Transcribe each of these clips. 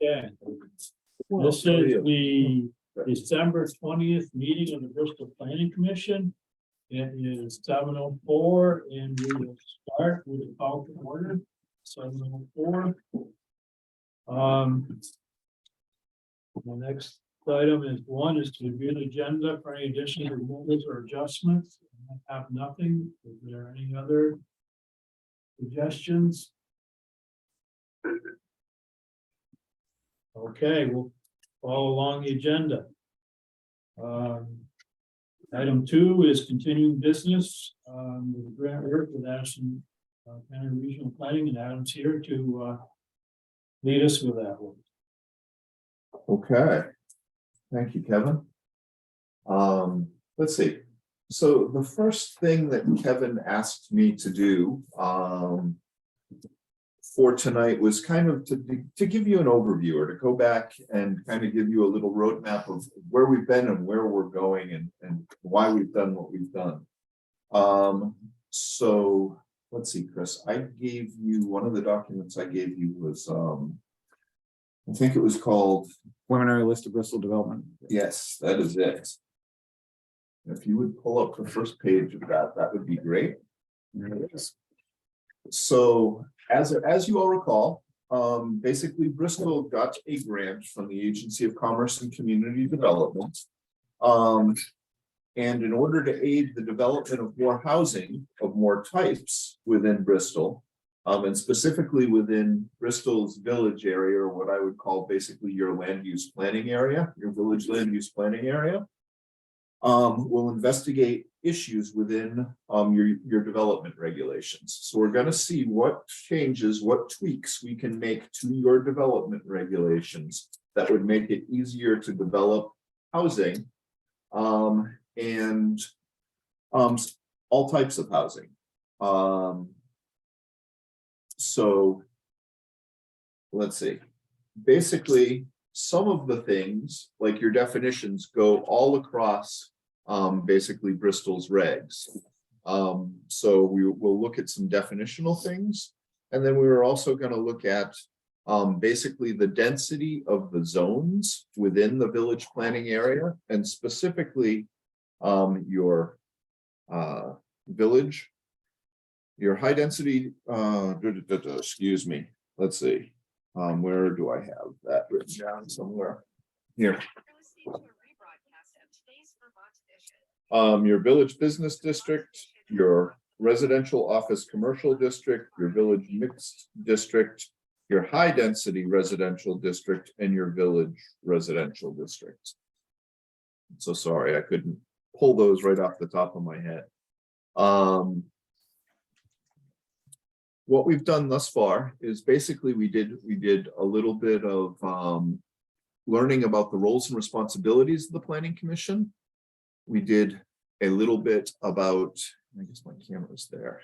Okay, this is the December 20th meeting of the Bristol Planning Commission. It is 7:04 and we will start with a call to order. 7:04. The next item is to review the agenda for any additional removals or adjustments. I have nothing. Is there any other suggestions? Okay, we'll follow along the agenda. Item 2 is continuing business with grant work with Ashland County Regional Planning, and Adam's here to lead us with that one. Okay, thank you, Kevin. Let's see. So the first thing that Kevin asked me to do for tonight was kind of to give you an overview, or to go back and kind of give you a little roadmap of where we've been and where we're going and why we've done what we've done. So let's see, Chris, I gave you one of the documents I gave you was I think it was called Preliminary List of Bristol Development. Yes, that is it. If you would pull up the first page of that, that would be great. There it is. So as you all recall, basically Bristol got a grant from the Agency of Commerce and Community Development. And in order to aid the development of more housing of more types within Bristol, and specifically within Bristol's village area, or what I would call basically your land use planning area, your village land use planning area, we'll investigate issues within your development regulations. So we're going to see what changes, what tweaks we can make to your development regulations that would make it easier to develop housing and all types of housing. So let's see. Basically, some of the things like your definitions go all across basically Bristol's regs. So we will look at some definitional things, and then we were also going to look at basically the density of the zones within the village planning area, and specifically your village, your high density, excuse me, let's see, where do I have that written down somewhere? Here. Your village business district, your residential office commercial district, your village mixed district, your high density residential district, and your village residential district. So sorry, I couldn't pull those right off the top of my head. What we've done thus far is basically we did a little bit of learning about the roles and responsibilities of the Planning Commission. We did a little bit about, I guess my camera's there.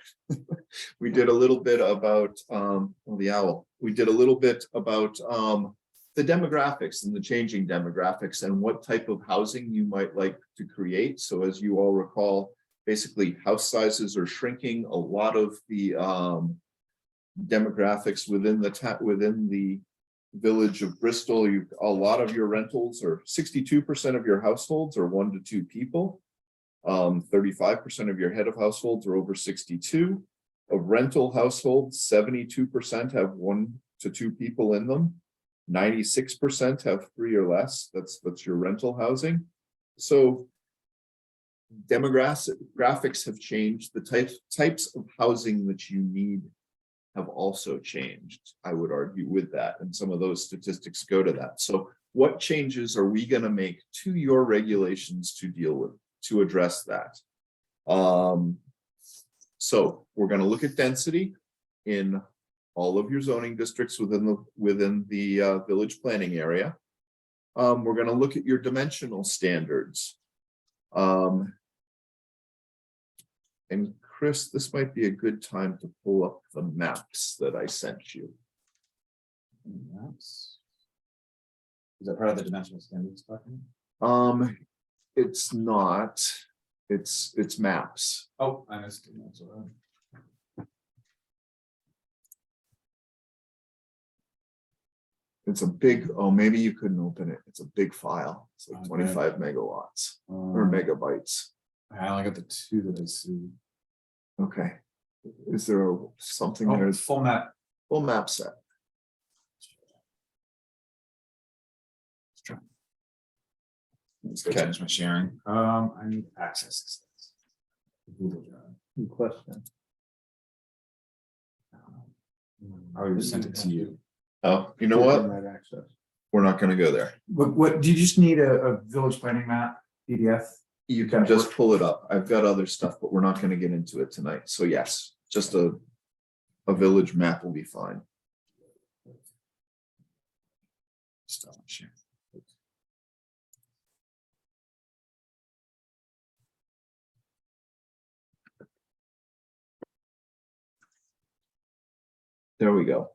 We did a little bit about the owl. We did a little bit about the demographics and the changing demographics and what type of housing you might like to create. So as you all recall, basically house sizes are shrinking. A lot of the demographics within the village of Bristol, a lot of your rentals, or 62% of your households are 1 to 2 people. 35% of your head of households are over 62. Of rental households, 72% have 1 to 2 people in them. 96% have 3 or less. That's your rental housing. So demographics have changed. The types of housing that you need have also changed, I would argue, with that, and some of those statistics go to that. So what changes are we going to make to your regulations to address that? So we're going to look at density in all of your zoning districts within the village planning area. We're going to look at your dimensional standards. And Chris, this might be a good time to pull up the maps that I sent you. Maps. Is that part of the dimensional standards document? It's not. It's maps. Oh, I missed it. It's a big, oh, maybe you couldn't open it. It's a big file. It's like Okay. 25 megawatts or megabytes. I only got the two that I see. Okay. Is there something Oh, there's full map. full map set? Let's change my sharing. I need access. Google Drive. Good question. I already sent it to you. Oh, you know what? That access. We're not gonna go there. What, do you just need a village planning map PDF? You can just pull it up. I've got other stuff, but we're not gonna get into it tonight. So yes, just a village map will be fine. Stop sharing. There we go.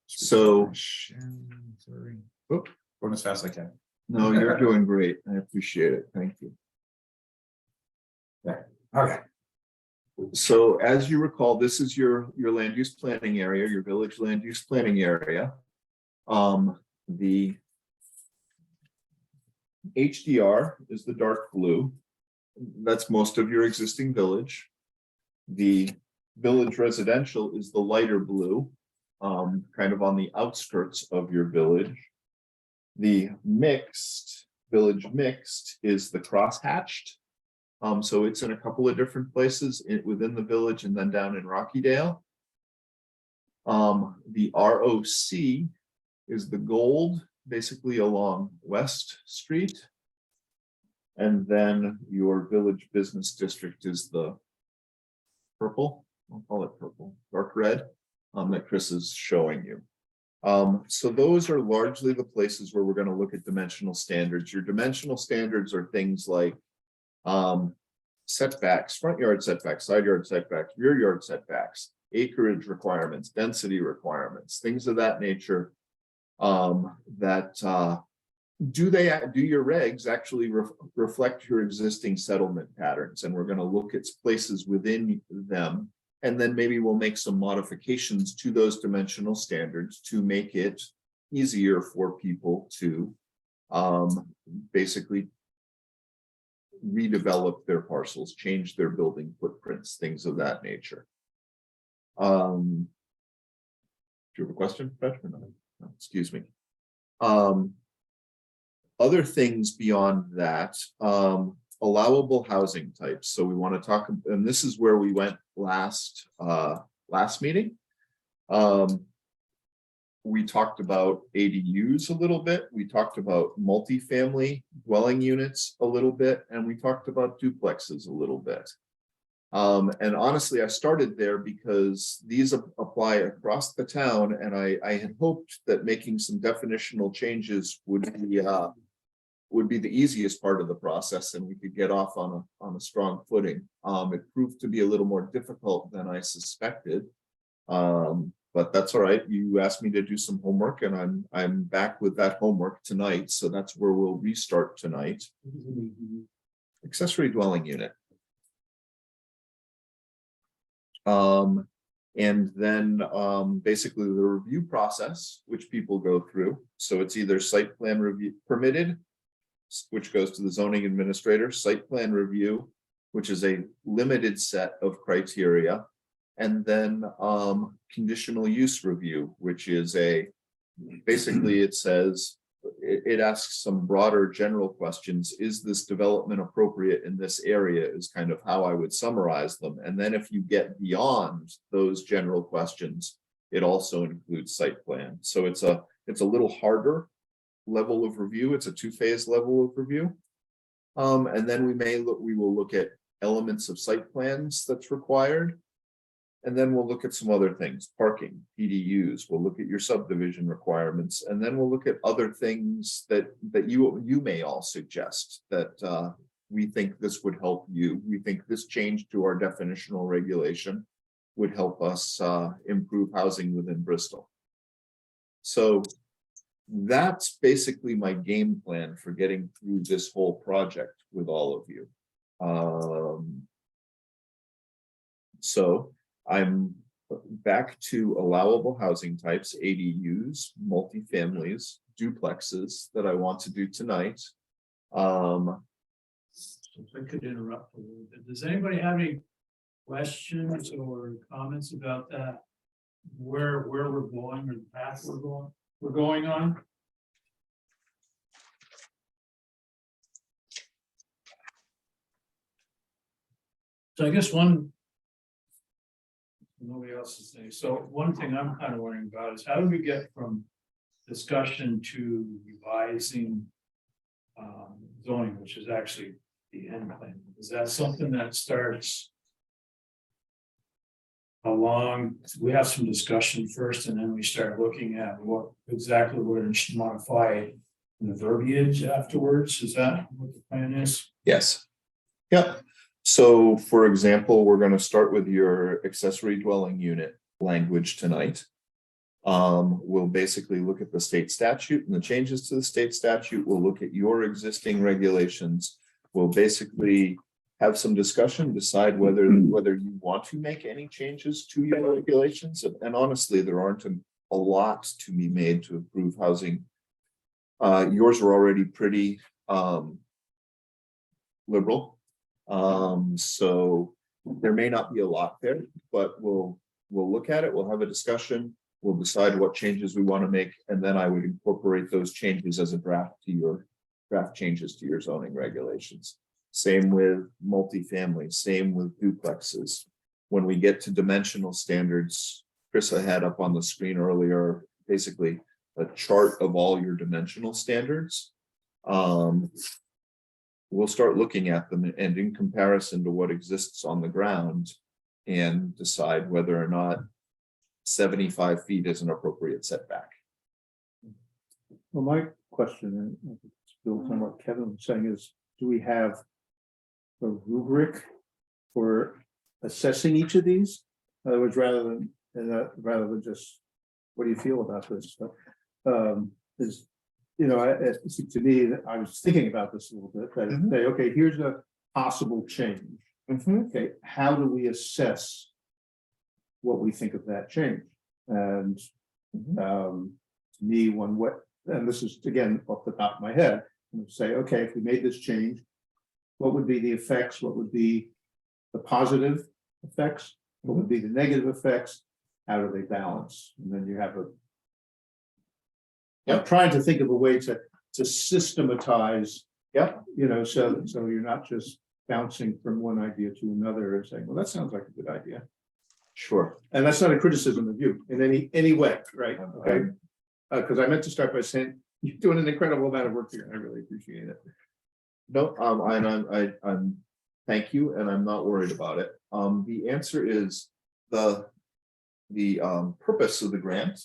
So- Sorry. Oop, going as fast as I can. No, you're doing great. I appreciate it. Thank you. Okay. So as you recall, this is your land use planning area, your village land use planning area. The HDR is the dark blue. That's most of your existing village. The village residential is the lighter blue, kind of on the outskirts of your village. The village mixed is the crosshatched. So it's in a couple of different places within the village and then down in Rockydale. The ROC is the gold, basically along West Street. And then your village business district is the purple, I'll call it purple, dark red, that Chris is showing you. So those are largely the places where we're going to look at dimensional standards. Your dimensional standards are things like setbacks, front yard setbacks, side yard setbacks, rear yard setbacks, acreage requirements, density requirements, things of that nature. Do your regs actually reflect your existing settlement patterns? And we're going to look at places within them, and then maybe we'll make some modifications to those dimensional standards to make it easier for people to basically redevelop their parcels, change their building footprints, things of that nature. Do you have a question, Fred? No, excuse me. Other things beyond that, allowable housing types. So we want to talk, and this is where we went last meeting. We talked about ADUs a little bit. We talked about multifamily dwelling units a little bit, and we talked about duplexes a little bit. And honestly, I started there because these apply across the town, and I had hoped that making some definitional changes would be the easiest part of the process, and we could get off on a strong footing. It proved to be a little more difficult than I suspected. But that's all right. You asked me to do some homework, and I'm back with that homework tonight. So that's where we'll restart tonight. Accessory dwelling unit. And then basically the review process, which people go through. So it's either site plan review permitted, which goes to the zoning administrator, site plan review, which is a limited set of criteria, and then conditional use review, which is basically it says, it asks some broader general questions. Is this development appropriate in this area is kind of how I would summarize them. And then if you get beyond those general questions, it also includes site plan. So it's a little harder level of review. It's a two-phase level of review. And then we will look at elements of site plans that's required. And then we'll look at some other things, parking, PDUs, we'll look at your subdivision requirements, and then we'll look at other things that you may all suggest that we think this would help you. We think this change to our definitional regulation would help us improve housing within Bristol. So that's basically my game plan for getting through this whole project with all of you. So I'm back to allowable housing types, ADUs, multifamilies, duplexes that I want to do tonight. If I could interrupt a little bit, does anybody have any questions or comments about that? Where we're going or the path we're going on? So I guess nobody else is saying, so one thing I'm kind of worrying about is how do we get from discussion to revising zoning, which is actually the end plan? Is that something that starts along, we have some discussion first, and then we start looking at what exactly we're going to modify in the verbiage afterwards? Is that what the plan is? Yes. Yep. So for example, we're going to start with your accessory dwelling unit language tonight. We'll basically look at the state statute and the changes to the state statute. We'll look at your existing regulations. We'll basically have some discussion, decide whether you want to make any changes to your regulations. And honestly, there aren't a lot to be made to improve housing. Yours are already pretty liberal. So there may not be a lot there, but we'll look at it. We'll have a discussion. We'll decide what changes we want to make, and then I would incorporate those changes as a draft changes to your zoning regulations. Same with multifamily, same with duplexes. When we get to dimensional standards, Chris, I had up on the screen earlier, basically a chart of all your dimensional standards. We'll start looking at them and in comparison to what exists on the ground and decide whether or not 75 feet is an appropriate setback. Well, my question, and it's built on what Kevin was saying, is do we have a rubric for assessing each of these? In other words, rather than just, what do you feel about this? Is, you know, to me, I was thinking about this a little bit, that say, okay, here's a possible change. Okay, how do we assess what we think of that change? And to me, and this is again off the top of my head, and say, okay, if we made this change, what would be the effects? What would be the positive effects? What would be the negative effects? How do they balance? And then you have I'm trying to think of a way to systematize. Yeah. You know, so you're not just bouncing from one idea to another and saying, well, that sounds like a good idea. Sure. And that's not a criticism of you in any way, right? Okay. Because I meant to start by saying you're doing an incredible amount of work here. I really appreciate it. No, I'm thank you, and I'm not worried about it. The answer is the purpose of the grant,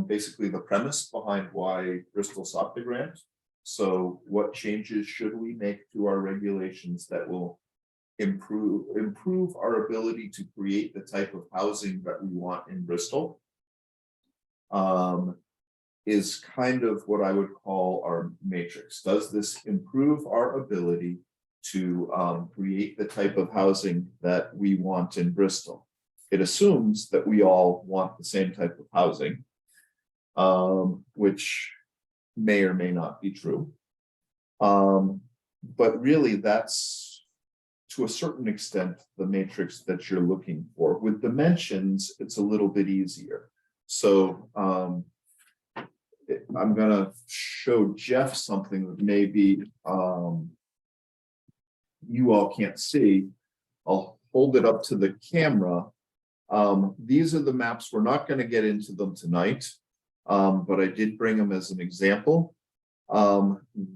basically the premise behind why Bristol sought the grant. So what changes should we make to our regulations that will improve our ability to create the type of housing that we want in Bristol? Is kind of what I would call our matrix. Does this improve our ability to create the type of housing that we want in Bristol? It assumes that we all want the same type of housing, which may or may not be true. But really, that's to a certain extent the matrix that you're looking for. With dimensions, it's a little bit easier. So I'm gonna show Jeff something that maybe you all can't see. I'll hold it up to the camera. These are the maps. We're not going to get into them tonight, but I did bring them as an example.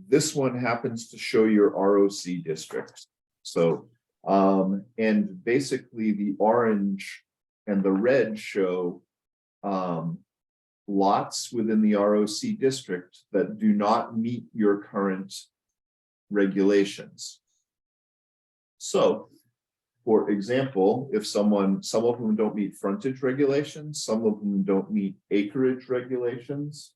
This one happens to show your ROC district. So, and basically the orange and the red show lots within the ROC district that do not meet your current regulations. So, for example, if some of them don't meet frontage regulations, some of them don't meet acreage regulations.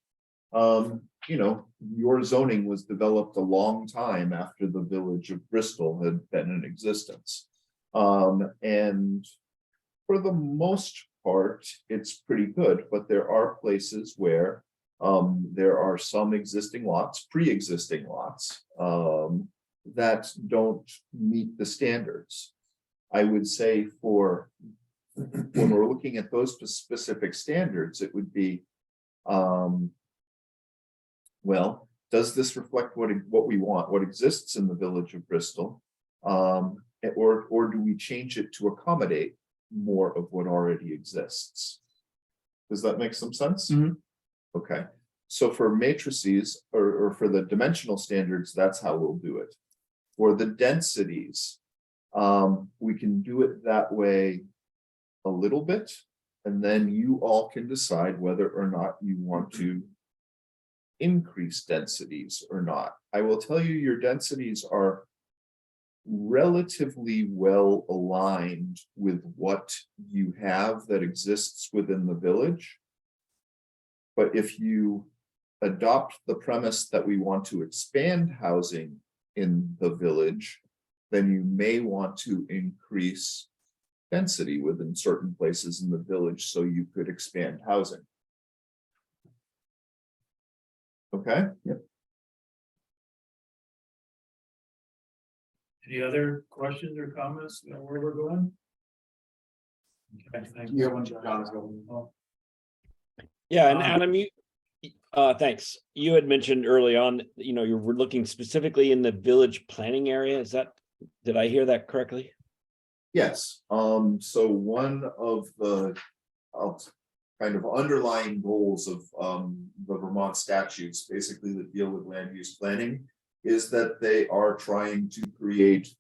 You know, your zoning was developed a long time after the village of Bristol had been in existence. And For the most part, it's pretty good, but there are places where there are some existing lots, pre-existing lots, that don't meet the standards. I would say for when we're looking at those specific standards, it would be, well, does this reflect what we want, what exists in the village of Bristol? Or do we change it to accommodate more of what already exists? Does that make some sense? Mhm. Okay, so for matrices or for the dimensional standards, that's how we'll do it. For the densities, we can do it that way a little bit, and then you all can decide whether or not you want to increase densities or not. I will tell you, your densities are relatively well aligned with what you have that exists within the village. But if you adopt the premise that we want to expand housing in the village, then you may want to increase density within certain places in the village so you could expand housing. Okay? Yep. Any other questions or comments on where we're going? Okay, thank Yeah, you. one John. Yeah, and Adam, thanks. You had mentioned early on, you were looking specifically in the village planning area. Did I hear that correctly? Yes, so one of the kind of underlying goals of the Vermont statutes, basically that deal with land use planning, is that they are trying to create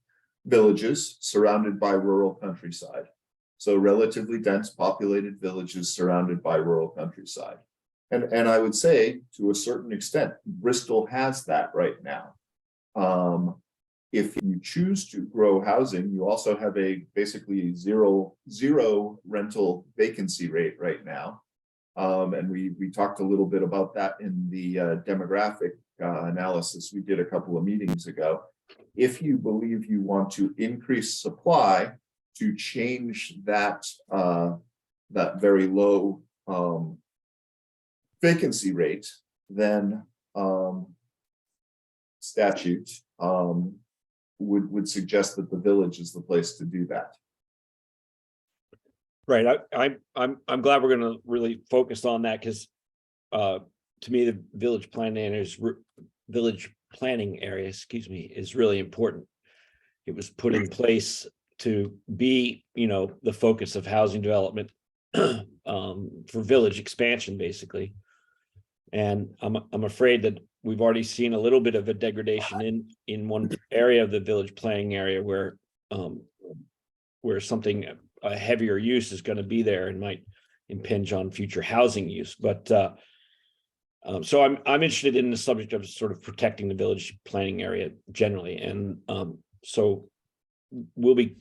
villages surrounded by rural countryside. So relatively dense populated villages surrounded by rural countryside. And I would say to a certain extent, Bristol has that right now. If you choose to grow housing, you also have a basically zero rental vacancy rate right now. And we talked a little bit about that in the demographic analysis we did a couple of meetings ago. If you believe you want to increase supply to change that that very low vacancy rate, then statute would suggest that the village is the place to do that. Right. I'm glad we're going to really focus on that because to me, the village planning area, is really important. It was put in place to be, the focus of housing development for village expansion, basically. And I'm afraid that we've already seen a little bit of a degradation in one area of the village planning area where something a heavier use is going to be there and might impinge on future housing use. But so I'm interested in the subject of sort of protecting the village planning area generally, and so we'll be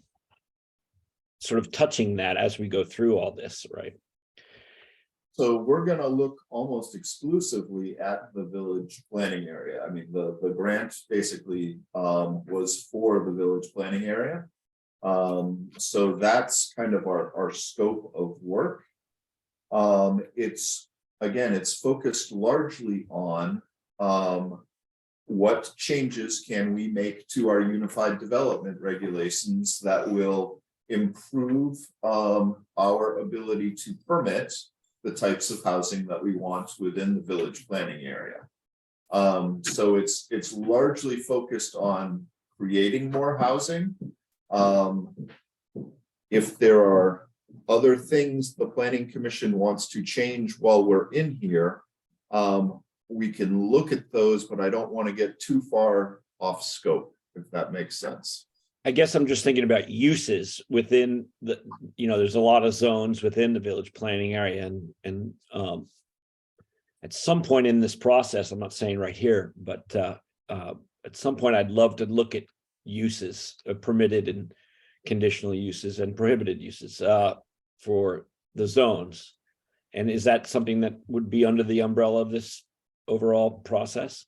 sort of touching that as we go through all this, right? So we're going to look almost exclusively at the village planning area. I mean, the grant basically was for the village planning area. So that's kind of our scope of work. It's focused largely on what changes can we make to our unified development regulations that will improve our ability to permit the types of housing that we want within the village planning area. So it's largely focused on creating more housing. If there are other things the Planning Commission wants to change while we're in here, we can look at those, but I don't want to get too far off scope, if that makes sense. I guess I'm just thinking about uses within the, there's a lot of zones within the village planning area, and at some point in this process, I'm not saying right here, but at some point I'd love to look at uses, permitted and conditional uses and prohibited uses for the zones. And is that something that would be under the umbrella of this overall process?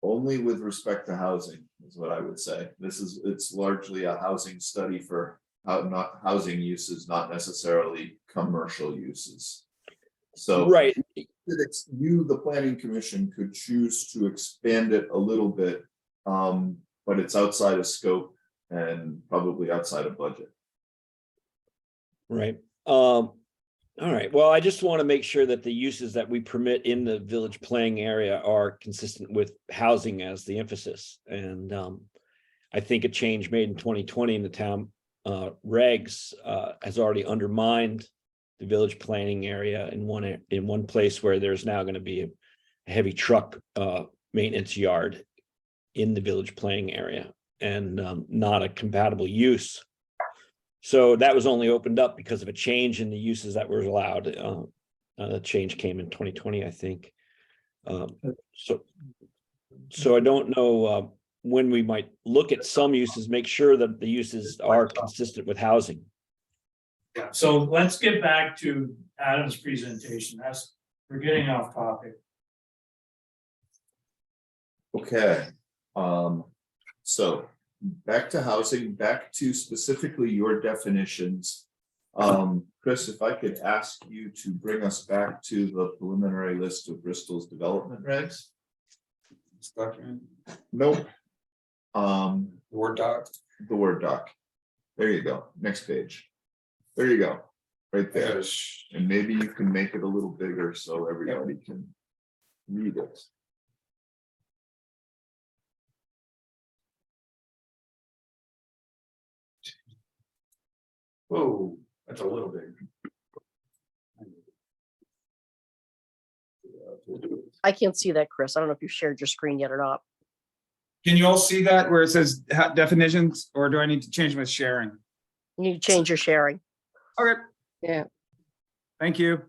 Only with respect to housing is what I would say. It's largely a housing study for not housing uses, not necessarily commercial uses. So Right, you, the planning commission, could choose to expand it a little bit, but it's outside of scope and probably outside of budget. right. All right, well, I just want to make sure that the uses that we permit in the village planning area are consistent with housing as the emphasis. And I think a change made in 2020 in the town regs has already undermined the village planning area in one place where there's now going to be a heavy truck maintenance yard in the village planning area and not a compatible use. So that was only opened up because of a change in the uses that were allowed. The change came in 2020, I think. So I don't know when we might look at some uses, make sure that the uses are consistent with housing. Yeah, so let's get back to Adam's presentation. We're getting off topic. Okay, so back to housing, back to specifically your definitions. Chris, if I could ask you to bring us back to the preliminary list of Bristol's development regs. This document, Nope. Word doc. The Word doc. There you go. Next page. There you go. Right there. And maybe you can make it a little bigger so everybody can read it. Whoa, that's a little big. I can't see that, Chris. I don't know if you shared your screen yet or not. Can you all see that where it says definitions, or do I need to change my sharing? You need to change your sharing. Okay, Yeah. thank you.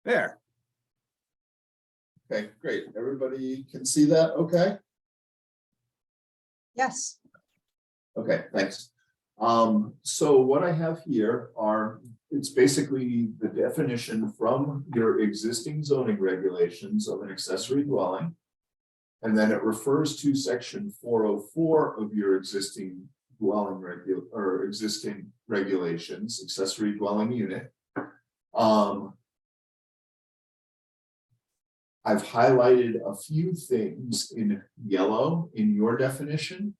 There. Okay, great. Everybody can see that, okay? Yes. Okay, thanks. So what I have here it's basically the definition from your existing zoning regulations of an accessory dwelling. And then it refers to section 404 of your existing existing regulations, accessory dwelling unit. I've highlighted a few things in yellow in your definition.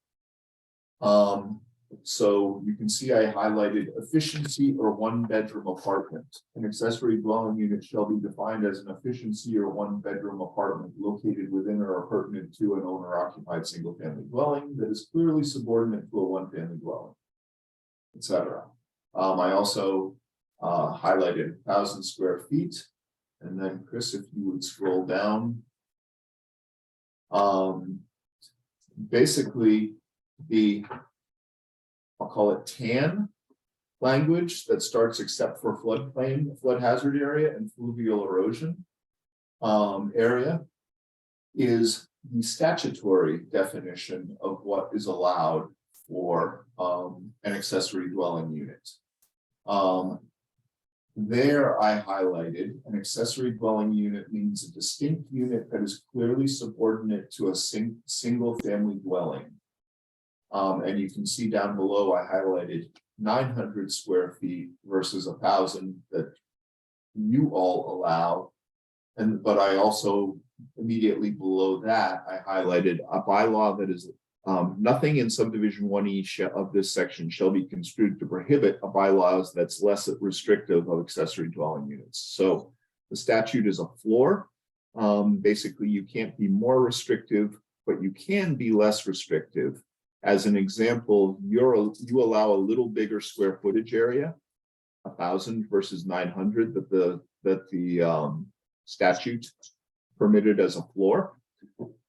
So you can see I highlighted efficiency or one-bedroom apartment. An accessory dwelling unit shall be defined as an efficiency or one-bedroom apartment located within or pertinent to an owner-occupied single-family dwelling that is clearly subordinate to a one-family dwelling, etc. I also highlighted 1,000 square feet. And then Chris, if you would scroll down. Basically I'll call it TAN language that starts except for floodplain, flood hazard area and fluvial erosion area is the statutory definition of what is allowed for an accessory dwelling unit. There I highlighted an accessory dwelling unit means a distinct unit that is clearly subordinate to a single family dwelling. And you can see down below I highlighted 900 square feet versus 1,000 that you all allow. But I also immediately below that I highlighted a bylaw that is nothing in subdivision 1E of this section shall be construed to prohibit a bylaws that's less restrictive of accessory dwelling units. So the statute is a floor. Basically, you can't be more restrictive, but you can be less restrictive. As an example, you allow a little bigger square footage area, 1,000 versus 900 that the statute permitted as a floor.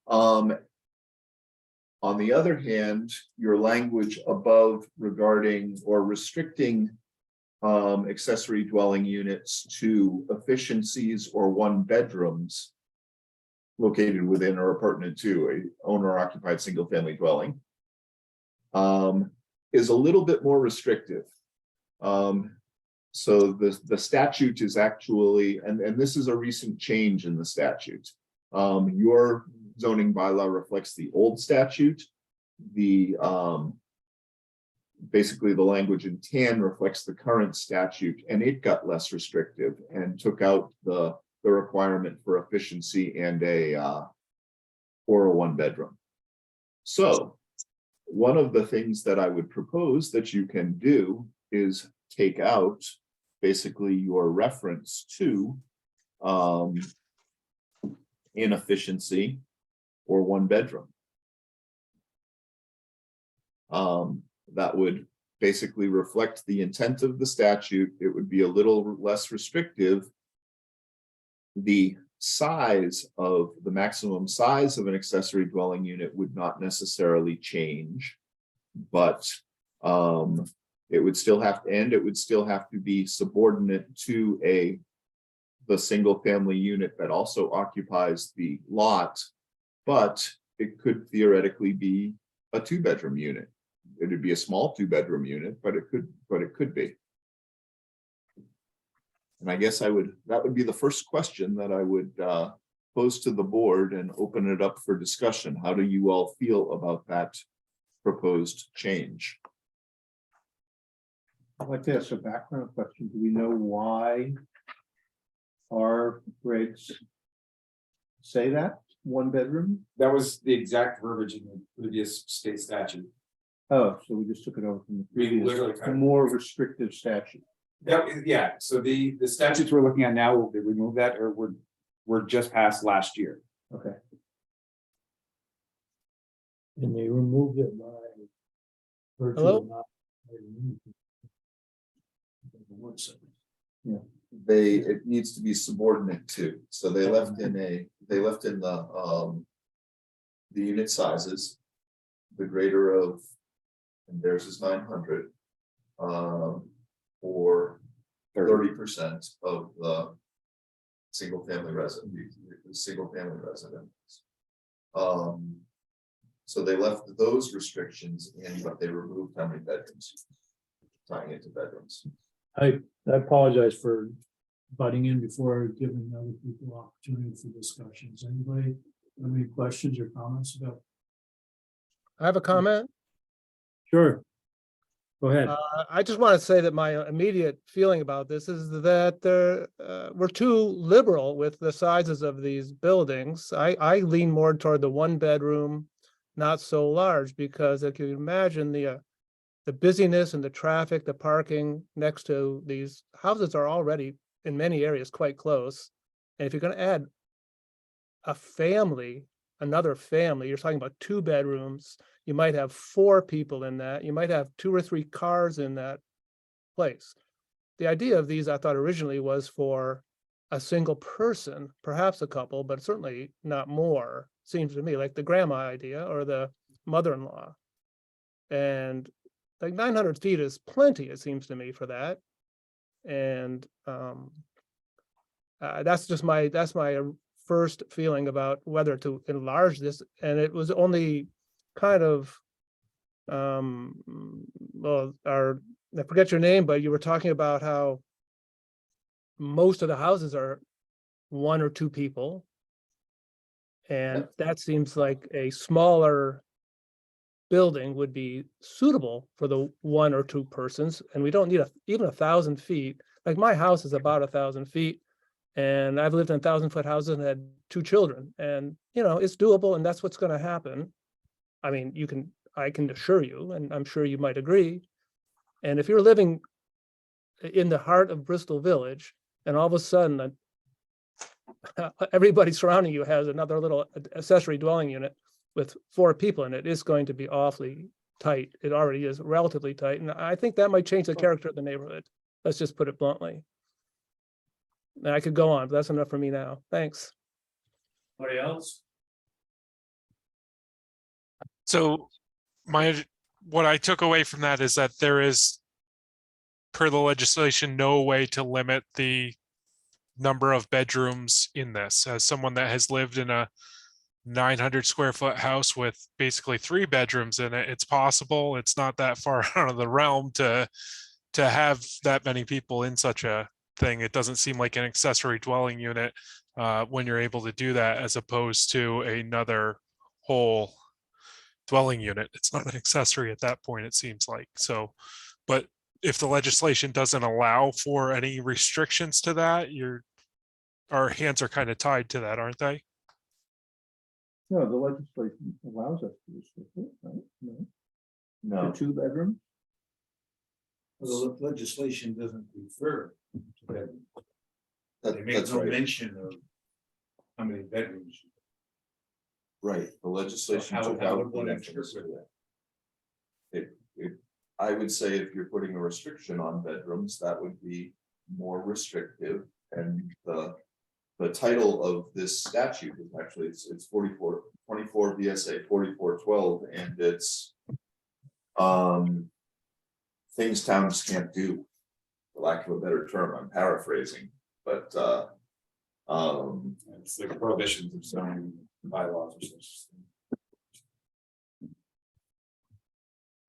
On the other hand, your language above regarding or restricting accessory dwelling units to efficiencies or one bedrooms located within or pertinent to a owner occupied single family dwelling is a little bit more restrictive. So the statute is actually, and this is a recent change in the statute. Your zoning bylaw reflects the old statute. The basically the language in tan reflects the current statute, and it got less restrictive and took out the requirement for efficiency and a or a one bedroom. So one of the things that I would propose that you can do is take out basically your reference to inefficiency or one bedroom. That would basically reflect the intent of the statute. It would be a little less restrictive. The size of the maximum size of an accessory dwelling unit would not necessarily change, but it would still have to, and it would still have to be subordinate to the single family unit that also occupies the lot, but it could theoretically be a 2-bedroom unit. It'd be a small 2-bedroom unit, but it could be. And I guess that would be the first question that I would pose to the board and open it up for discussion. How do you all feel about that proposed change? I'd like to ask a background question. Do we know why our regs say that, 1 bedroom? That was the exact verbiage in the previous state statute. Oh, so we just took it over from the We previous, literally the more restrictive statute. Yeah, so the statutes we're looking at now, they remove that or were just passed last year. Okay. And they removed it by virtue Hello? of not. One second. It needs to be subordinate to, so they left in the unit sizes, the greater of, and theirs is 900, or 30% of the single family residents. So they left those restrictions in, but they removed how many bedrooms, tying it to bedrooms. I apologize for butting in before giving other people opportunity for discussions. Anybody have any questions or comments about? I have a comment. Sure. Go ahead. I just want to say that my immediate feeling about this is that we're too liberal with the sizes of these buildings. I lean more toward the 1 bedroom, not so large, because if you imagine the busyness and the traffic, the parking next to these houses are already in many areas quite close. And if you're going to add a family, another family, you're talking about 2 bedrooms, you might have 4 people in that, you might have 2 or 3 cars in that place. The idea of these, I thought originally, was for a single person, perhaps a couple, but certainly not more, seems to me, like the grandma idea or the mother-in-law. And like 900 feet is plenty, it seems to me, for that. And that's my first feeling about whether to enlarge this. And it was only kind of well, I forget your name, but you were talking about how most of the houses are 1 or 2 people, and that seems like a smaller building would be suitable for the 1 or 2 persons, and we don't need even 1,000 feet. Like my house is about 1,000 feet, and I've lived in 1,000-foot houses and had 2 children, and it's doable, and that's what's going to happen. I mean, I can assure you, and I'm sure you might agree. And if you're living in the heart of Bristol Village, and all of a sudden everybody surrounding you has another little accessory dwelling unit with 4 people in it, it's going to be awfully tight. It already is relatively tight. And I think that might change the character of the neighborhood. Let's just put it bluntly. And I could go on, but that's enough for me now. Thanks. Anybody else? So what I took away from that is that there is, per the legislation, no way to limit the number of bedrooms in this. As someone that has lived in a 900 square foot house with basically 3 bedrooms in it, it's possible. It's not that far out of the realm to have that many people in such a thing. It doesn't seem like an accessory dwelling unit when you're able to do that, as opposed to another whole dwelling unit. It's not an accessory at that point, it seems like. So, but if the legislation doesn't allow for any restrictions to that, our hands are kind of tied to that, aren't they? No, the legislation allows us to restrict it, right? No, No, to 2 bedrooms? The legislation doesn't refer to bedrooms. They make that's no right, mention of how many bedrooms. right, the legislation How- took how out would the one reference to interpret that. I would say if you're putting a restriction on bedrooms, that would be more restrictive, and the title of this statute is actually, it's 24 VSA 4412, and it's things towns can't do, for lack of a better term, I'm paraphrasing, but It's like prohibitions of zoning bylaws or such.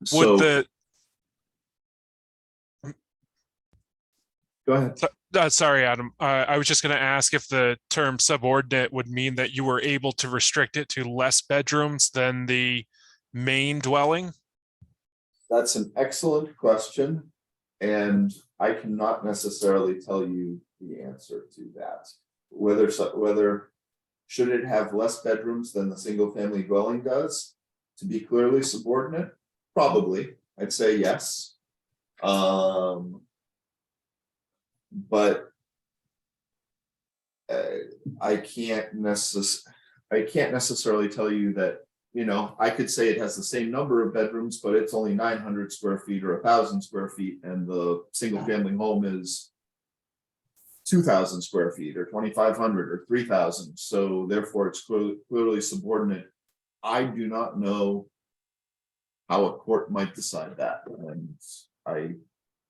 Would so, the, go ahead. sorry, Adam, I was just gonna ask if the term subordinate would mean that you were able to restrict it to less bedrooms than the main dwelling? That's an excellent question, and I cannot necessarily tell you the answer to that. Whether should it have less bedrooms than the single family dwelling does to be clearly subordinate? Probably, I'd say yes. But I can't necessarily tell you that, you know, I could say it has the same number of bedrooms, but it's only 900 square feet or 1,000 square feet, and the single family home is 2,000 square feet or 2,500 or 3,000. So therefore it's clearly subordinate. I do not know how a court might decide that, and I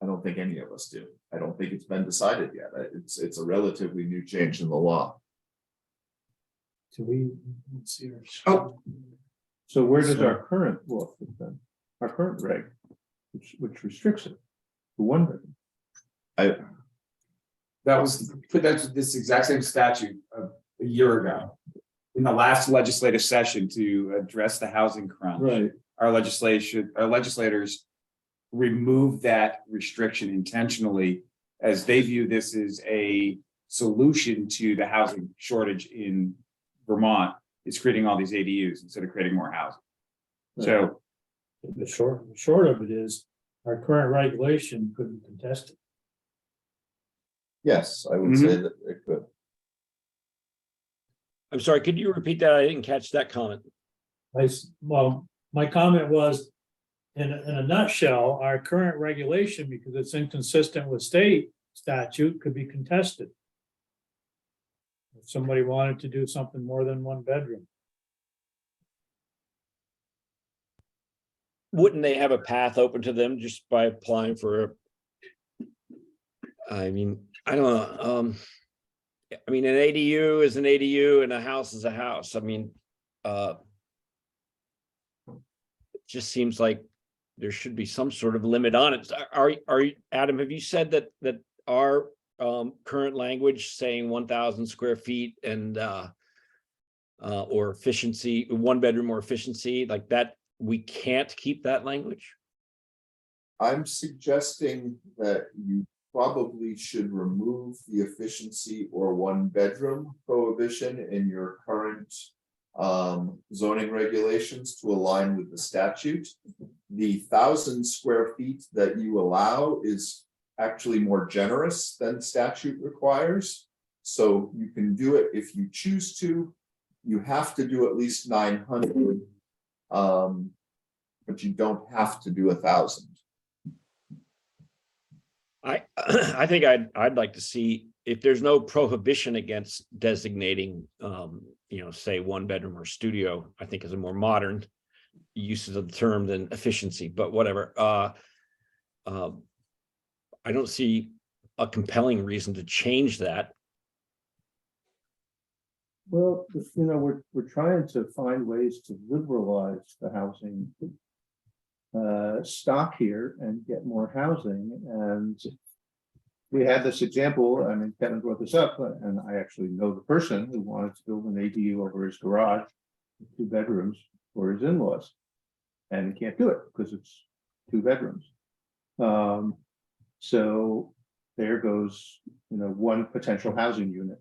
don't think any of us do. I don't think it's been decided yet. It's a relatively new change in the law. Do we see our? Oh. So where does our current law fit then? Our current reg, which restricts it to 1 bedroom? That's this exact same statute a year ago. In the last legislative session to address the housing crunch. Our legislators removed that restriction intentionally, as they view this as a solution to the housing shortage in Vermont. It's creating all these ADUs instead of creating more housing. So The short of it is, our current regulation couldn't contest it. Yes, I would say that it could. I'm sorry, could you repeat that? I didn't catch that comment. Well, my comment was, in a nutshell, our current regulation, because it's inconsistent with state statute, could be contested. If somebody wanted to do something more than 1 bedroom. Wouldn't they have a path open to them just by applying for I mean, I don't know. I mean, an ADU is an ADU and a house is a house. I mean, it just seems like there should be some sort of limit on it. Are you, Adam, have you said that our current language saying 1,000 square feet and or efficiency, 1 bedroom or efficiency, like that, we can't keep that language? I'm suggesting that you probably should remove the efficiency or 1 bedroom prohibition in your current zoning regulations to align with the statute. The 1,000 square feet that you allow is actually more generous than statute requires. So you can do it if you choose to. You have to do at least 900, but you don't have to do 1,000. I think I'd like to see if there's no prohibition against designating, you know, say 1 bedroom or studio. I think is a more modern uses of the term than efficiency, but whatever. I don't see a compelling reason to change that. Well, you know, we're trying to find ways to liberalize the housing stock here and get more housing, and we had this example, I mean, Kevin brought this up, and I actually know the person who wanted to build an ADU over his garage, 2 bedrooms for his in-laws. And he can't do it because it's 2 bedrooms. So there goes, one potential housing unit.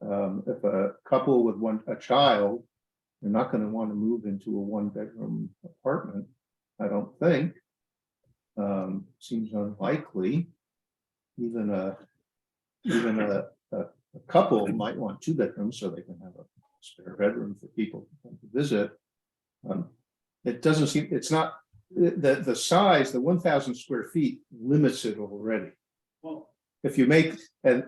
If a couple with a child, they're not going to want to move into a 1-bedroom apartment, I don't think. Seems unlikely. Even a couple might want 2 bedrooms so they can have a spare bedroom for people to come to visit. It doesn't seem, it's not, the size, the 1,000 square feet limits it already. Well, If you make, and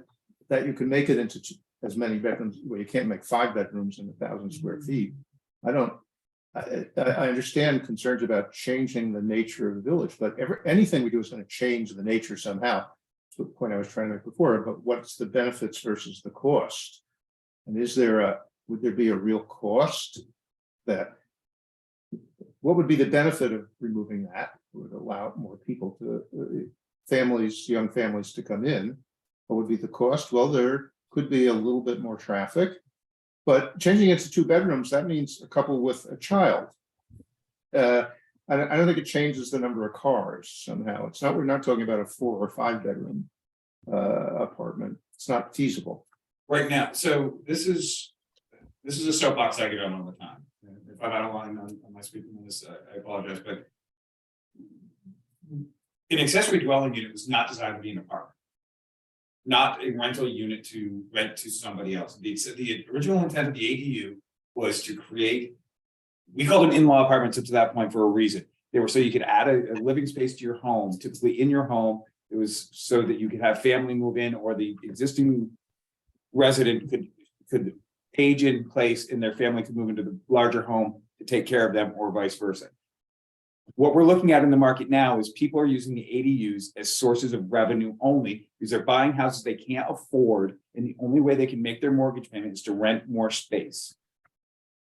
that you can make it into as many bedrooms, well, you can't make 5 bedrooms in 1,000 square feet. I understand concerns about changing the nature of the village, but anything we do is going to change the nature somehow. That's the point I was trying to make before, but what's the benefits versus the cost? And would there be a real cost what would be the benefit of removing that? Would allow more people young families to come in. What would be the cost? Well, there could be a little bit more traffic, but changing it to 2 bedrooms, that means a couple with a child. I don't think it changes the number of cars somehow. We're not talking about a 4 or 5 bedroom apartment. It's not feasible. Right now, so this is a soapbox I get on all the time. If I'm out of line on my speaking on this, I apologize, but an accessory dwelling unit was not designed to be an apartment, not a rental unit to rent to somebody else. The original intent of the ADU was to create, we called them in-law apartments up to that point for a reason. They were so you could add a living space to your home, typically in your home. It was so that you could have family move in, or the existing resident could age in place and their family could move into the larger home to take care of them, or vice versa. What we're looking at in the market now is people are using the ADUs as sources of revenue only, because they're buying houses they can't afford, and the only way they can make their mortgage payment is to rent more space.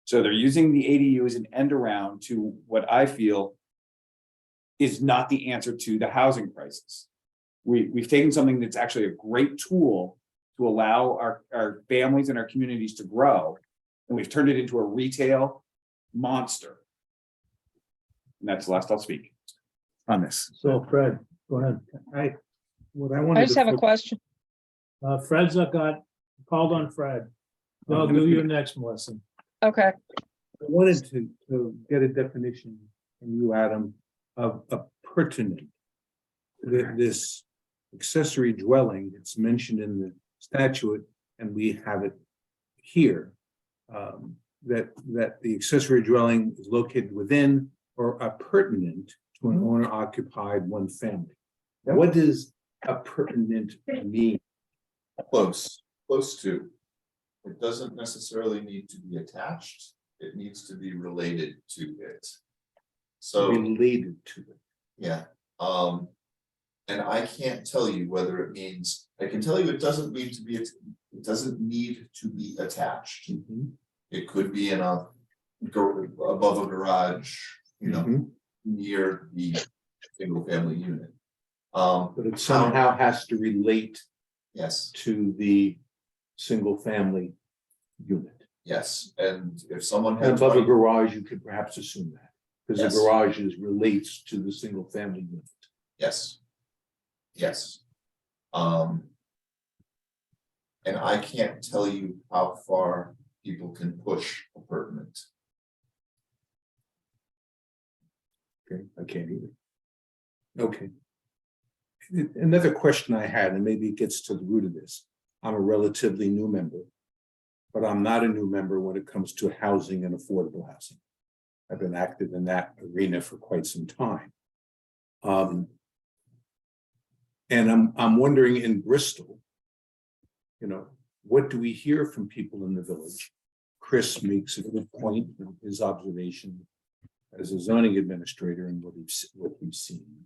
So they're using the ADU as an end around to what I feel is not the answer to the housing crisis. We've taken something that's actually a great tool to allow our families and our communities to grow, and we've turned it into a retail monster. And that's the last I'll speak on this. so Fred, go ahead. I just have a question. Fred's called on Fred. I'll do your next, Melissa. Okay. I wanted to get a definition from you, Adam, of pertinent. This accessory dwelling, it's mentioned in the statute, and we have it here. That the accessory dwelling is located within or appurtenant to an owner occupied 1 family. What does appurtenant mean? Close to. It doesn't necessarily need to be attached. It needs to be related to it. So, Related to it. yeah, and I can't tell you whether it means, I can tell you it doesn't need to be attached. It could be in above a garage, near the single family unit. But it somehow has to relate Yes, to the single family unit. yes, and if someone And had above a garage, you could perhaps assume that, because Yes. the garage relates to the single family unit. yes. Yes. And I can't tell you how far people can push appurtenant. Okay, I can't either. Okay. Another question I had, and maybe it gets to the root of this. I'm a relatively new member, but I'm not a new member when it comes to housing and affordable housing. I've been active in that arena for quite some time. And I'm wondering, in Bristol, what do we hear from people in the village? Chris makes a good point in his observation as a zoning administrator and what we've seen.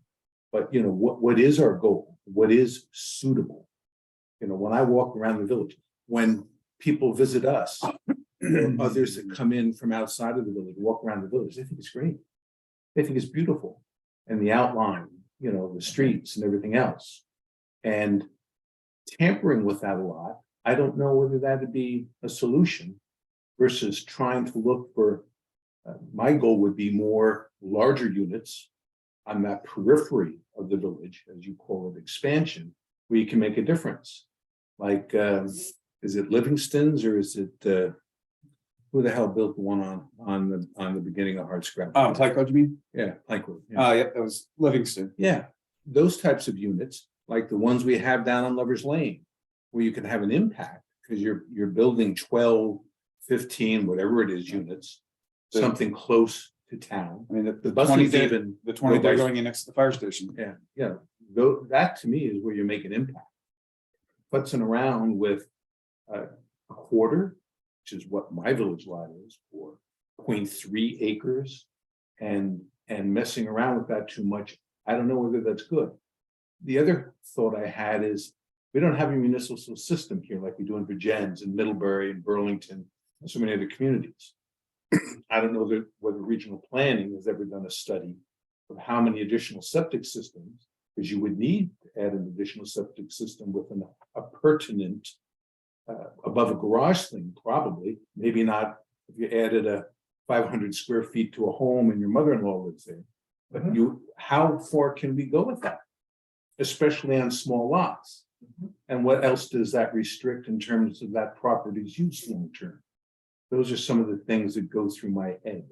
But what is our goal? What is suitable? When I walk around the village, when people visit us, or others that come in from outside of the village, walk around the village, they think it's great. They think it's beautiful. And the outline, the streets and everything else. And tampering with that a lot. I don't know whether that'd be a solution versus trying to look for, my goal would be more larger units on that periphery of the village, as you call it, expansion, where you can make a difference. Like, is it Livingston's or is it, who the hell built the one on the beginning of Hardscrabble? Plank Road, you mean? Yeah, Plank Road. Yeah. Yep, that was Livingston. Yeah, those types of units, like the ones we have down on Lover's Lane, where you can have an impact, because you're building 12, 15, whatever it is, units, The- something close to town. I mean, the The buses 20 there, even, the 20 there go by- going in next to the fire station. yeah, though, that to me is where you make an impact. Putzing around with a quarter, which is what my village lot is, or 0.3 acres, and messing around with that too much, I don't know whether that's good. The other thought I had is, we don't have a municipal system here like we do in Virgins and Middlebury and Burlington and so many other communities. I don't know whether regional planning has ever done a study of how many additional septic systems, because you would need to add an additional septic system with a pertinent above a garage thing, probably, maybe not if you added a 500 square feet to a home and your mother-in-law lives there. But how far can we go with that? Especially on small lots. And what else does that restrict in terms of that property's use long term? Those are some of the things that go through my head.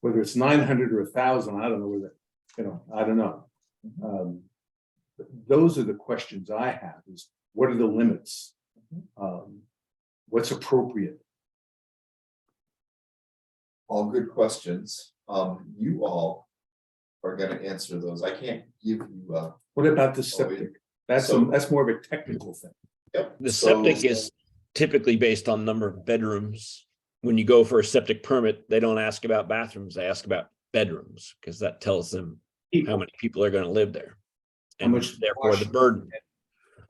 Whether it's 900 or 1,000, I don't know whether, I don't know. Those are the questions I have, is what are the limits? What's appropriate? All good questions. You all are gonna answer those. I can't give you, What about the septic? That's more of a technical thing. yep. The So- septic is typically based on number of bedrooms. When you go for a septic permit, they don't ask about bathrooms, they ask about bedrooms, because that tells them how many people are gonna live there. How And much therefore the burden.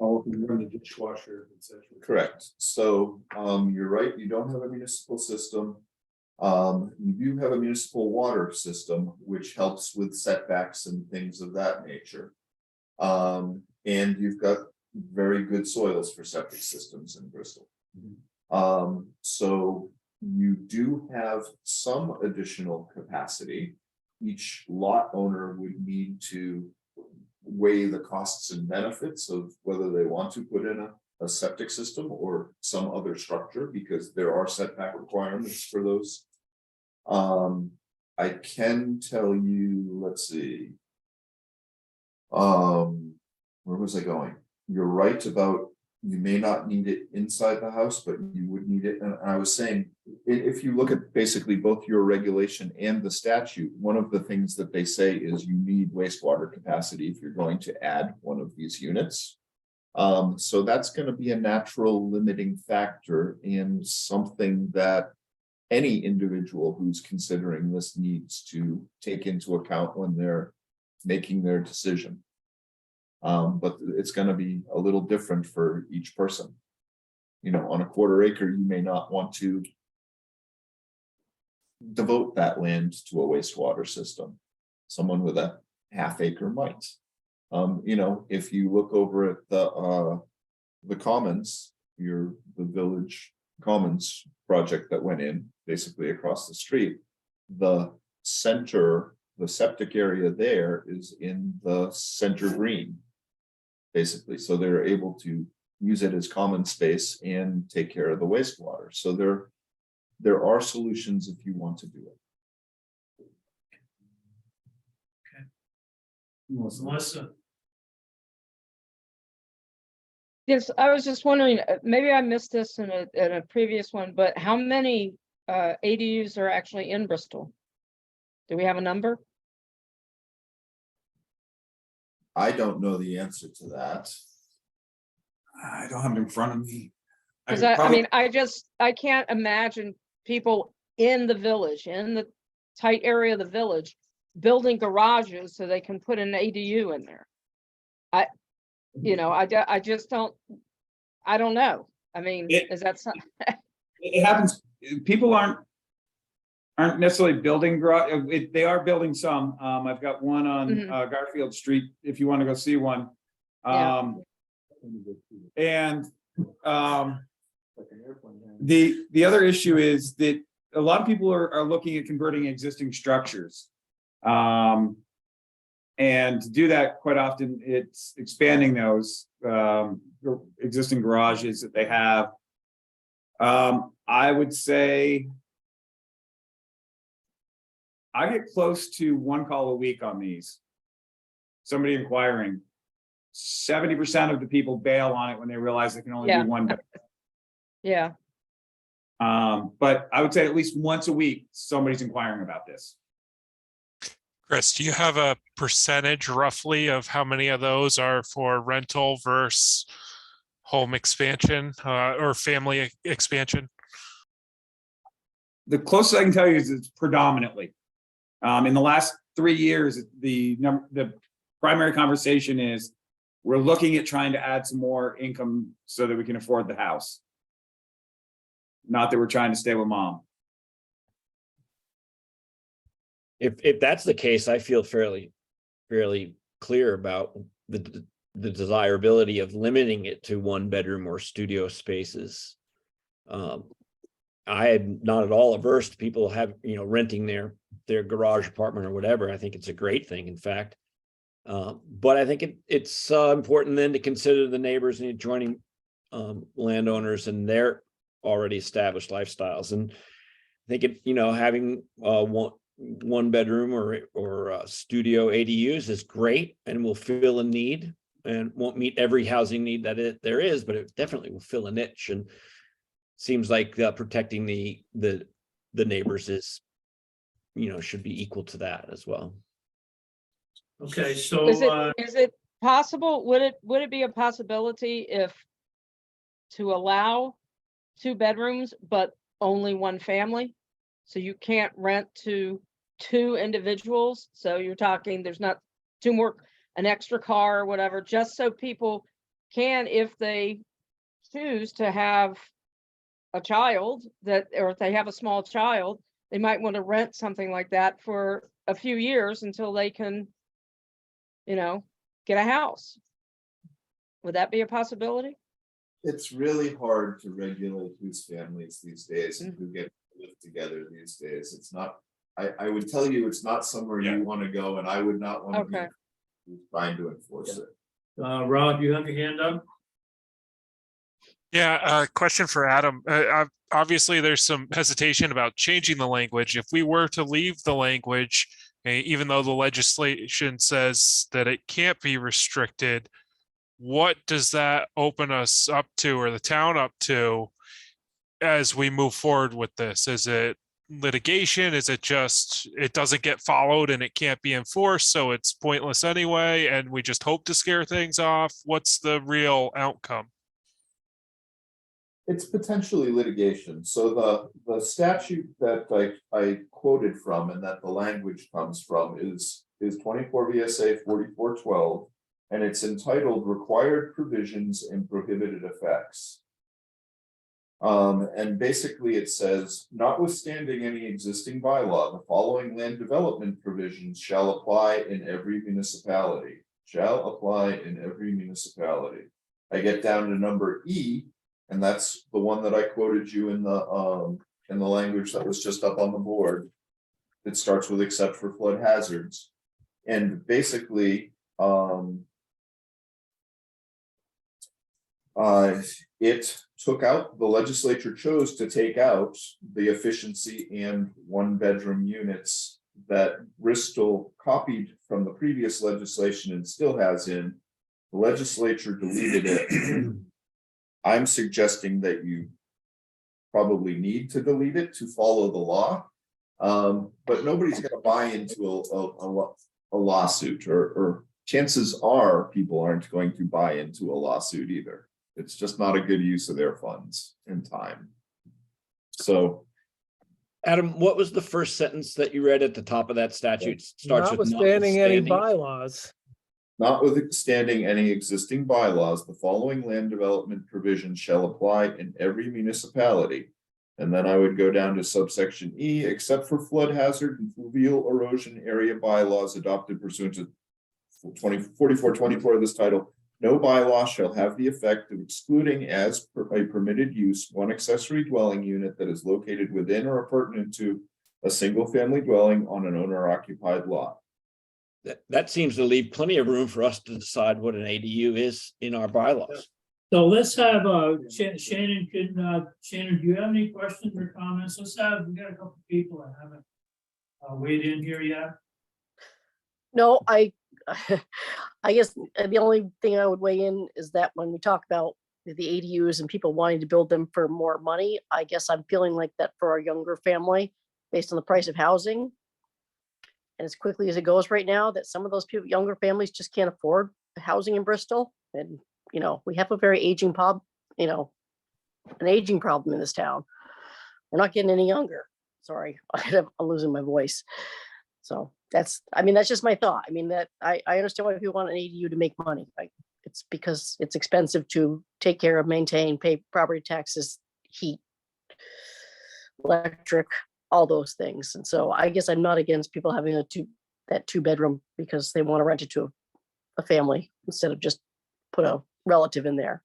Oh, you run the dishwasher, et cetera. Correct. So, you're right, you don't have a municipal system. You do have a municipal water system, which helps with setbacks and things of that nature. And you've got very good soils for septic systems in Bristol. So you do have some additional capacity. Each lot owner would need to weigh the costs and benefits of whether they want to put in a septic system or some other structure, because there are setback requirements for those. I can tell you, let's see. Where was I going? You're right about, you may not need it inside the house, but you would need it. And I was saying, if you look at basically both your regulation and the statute, one of the things that they say is you need wastewater capacity if you're going to add one of these units. So that's going to be a natural limiting factor and something that any individual who's considering this needs to take into account when they're making their decision. But it's going to be a little different for each person. On a quarter acre, you may not want to devote that land to a wastewater system. Someone with a half acre might. If you look over at the commons, the village commons project that went in basically across the street, the septic area there is in the center green. Basically, so they're able to use it as common space and take care of the wastewater. So there are solutions if you want to do it. Melissa, Yes, I was just wondering, maybe I missed this in a previous one, but how many ADUs are actually in Bristol? Do we have a number? I don't know the answer to that. I don't have it in front of me. Because I can't imagine people in the village, in the tight area of the village, building garages so they can put an ADU in there. I just don't, I don't know. I mean, is that something? It happens, people aren't necessarily building garage, they are building some. I've got one on Garfield Street, if you want to go see one. Yeah. And the other issue is that a lot of people are looking at converting existing structures. And to do that, quite often, it's expanding those existing garages that they have. I would say I get close to one call a week on these. Somebody inquiring. 70% of the people bail on it when they realize they can only Yeah. do one. Yeah, But I would say at least once a week, somebody's inquiring about this. Chris, do you have a percentage roughly of how many of those are for rental versus home expansion or family expansion? The closest I can tell you is it's predominantly. In the last 3 years, the primary conversation is we're looking at trying to add some more income so that we can afford the house. Not that we're trying to stay with mom. If that's the case, I feel fairly clear about the desirability of limiting it to 1-bedroom or studio spaces. I am not at all averse to people renting their garage apartment or whatever. I think it's a great thing, in fact. But I think it's important then to consider the neighbors and adjoining landowners and their already established lifestyles. And I think having one bedroom or studio ADUs is great and will fill a need and won't meet every housing need that there is, but it definitely will fill a niche. And seems like protecting the neighbors is, should be equal to that as well. Okay, so, is it possible, would it be a possibility if to allow 2 bedrooms, but only 1 family? So you can't rent to 2 individuals, so you're talking, there's not 2 more, an extra car or whatever, just so people can, if they choose to have a child or if they have a small child, they might want to rent something like that for a few years until they can, get a house. Would that be a possibility? It's really hard to regulate whose families these days and who get to live together these days. It's not, I would tell you, it's not somewhere you want to go, and I would not want to Okay. be trying to enforce it. Rob, you have your hand up? Yeah, question for Adam. Obviously, there's some hesitation about changing the language. If we were to leave the language, even though the legislation says that it can't be restricted, what does that open us up to, or the town up to, as we move forward with this? Is it litigation? Is it just it doesn't get followed and it can't be enforced, so it's pointless anyway, and we just hope to scare things off? What's the real outcome? It's potentially litigation. So the statute that I quoted from and that the language comes from is 24 VSA 4412, and it's entitled Required Provisions and Prohibited Effects. And basically it says, notwithstanding any existing bylaw, the following land development provisions shall apply in every municipality. Shall apply in every municipality. I get down to number E, and that's the one that I quoted you in the language that was just up on the board. It starts with except for flood hazards. And basically, it took out, the legislature chose to take out the efficiency and 1-bedroom units that Bristol copied from the previous legislation and still has in. The legislature deleted it. I'm suggesting that you probably need to delete it to follow the law. But nobody's going to buy into a lawsuit, or chances are people aren't going to buy into a lawsuit either. It's just not a good use of their funds and time. So, Adam, what was the first sentence that you read at the top of that statute? Starts with Notwithstanding any notwithstanding. bylaws. notwithstanding any existing bylaws, the following land development provisions shall apply in every municipality. And then I would go down to subsection E, except for flood hazard and fluvial erosion area bylaws adopted pursuant to 4424 of this title. No bylaw shall have the effect of excluding as a permitted use one accessory dwelling unit that is located within or pertinent to a single-family dwelling on an owner-occupied lot. That seems to leave plenty of room for us to decide what an ADU is in our bylaws. So let's have, Shannon, Shannon, do you have any questions or comments? We got a couple people that haven't weighed in here yet. No, I guess the only thing I would weigh in is that when we talk about the ADUs and people wanting to build them for more money, I guess I'm feeling like that for our younger family, based on the price of housing. And as quickly as it goes right now, that some of those people, younger families just can't afford housing in Bristol. And, we have a very aging an aging problem in this town. We're not getting any younger. Sorry, I'm losing my voice. So that's just my thought. I understand why people want an ADU to make money. It's because it's expensive to take care of, maintain, pay property taxes, heat, electric, all those things. And so I guess I'm not against people having that two bedroom because they want to rent it to a family instead of just put a relative in there.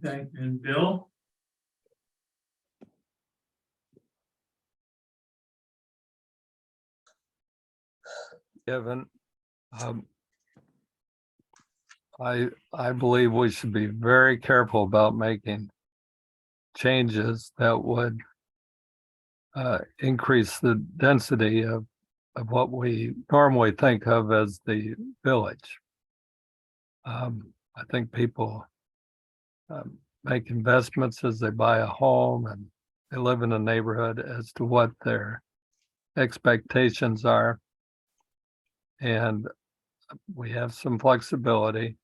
Okay, and Bill? Kevin, I believe we should be very careful about making changes that would increase the density of what we normally think of as the village. I think people make investments as they buy a home and they live in a neighborhood as to what their expectations are. And we have some flexibility.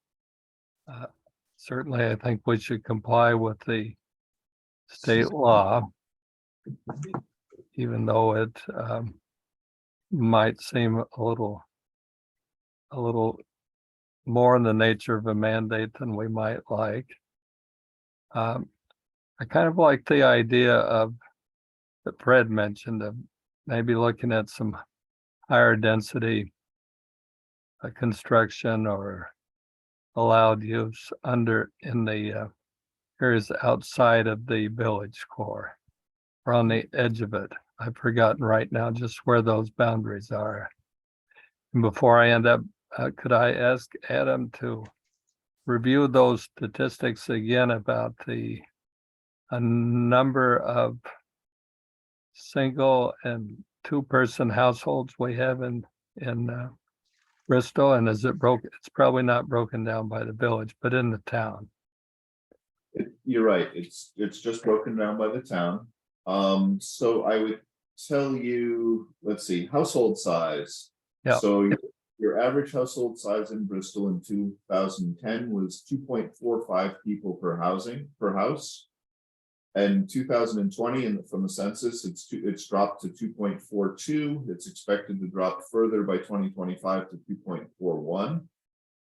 Certainly, I think we should comply with the state law, even though it might seem a little more in the nature of a mandate than we might like. I kind of like the idea of that Fred mentioned of maybe looking at some higher density construction or allowed use in the areas outside of the village core or on the edge of it. I've forgotten right now just where those boundaries are. And before I end up, could I ask Adam to review those statistics again about a number of single and two-person households we have in Bristol, and is it broken? It's probably not broken down by the village, but in the town. You're right, it's just broken down by the town. So I would tell you, let's see, household size. Yeah. So your average household size in Bristol in 2010 was 2.45 people per house. And 2020, and from the census, it's dropped to 2.42. It's expected to drop further by 2025 to 2.41.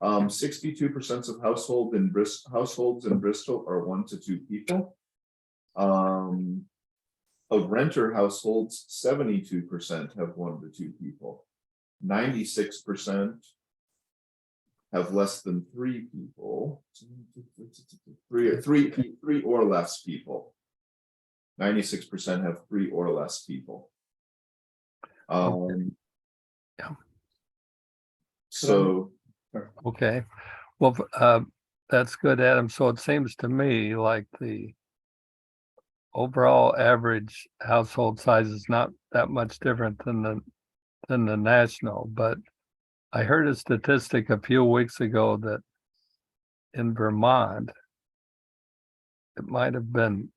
62% of households in Bristol are 1 to 2 people. Of renter households, 72% have 1 to 2 people. 96% have less than 3 people. Three or less people. 96% have 3 or less people. Yeah. So. Okay, well, that's good, Adam. So it seems to me like the overall average household size is not that much different than the national, but I heard a statistic a few weeks ago that in Vermont, it might have been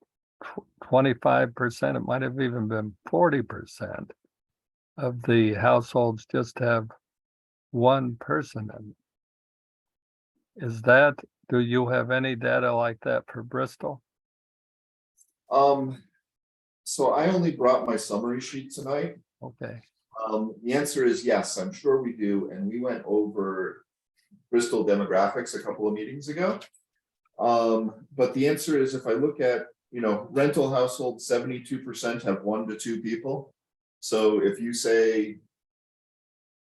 25%, it might have even been 40% of the households just have one person in. Do you have any data like that for Bristol? So I only brought my summary sheet tonight. Okay. The answer is yes, I'm sure we do, and we went over Bristol demographics a couple of meetings ago. But the answer is, if I look at, rental households, 72% have 1 to 2 people. So if you say,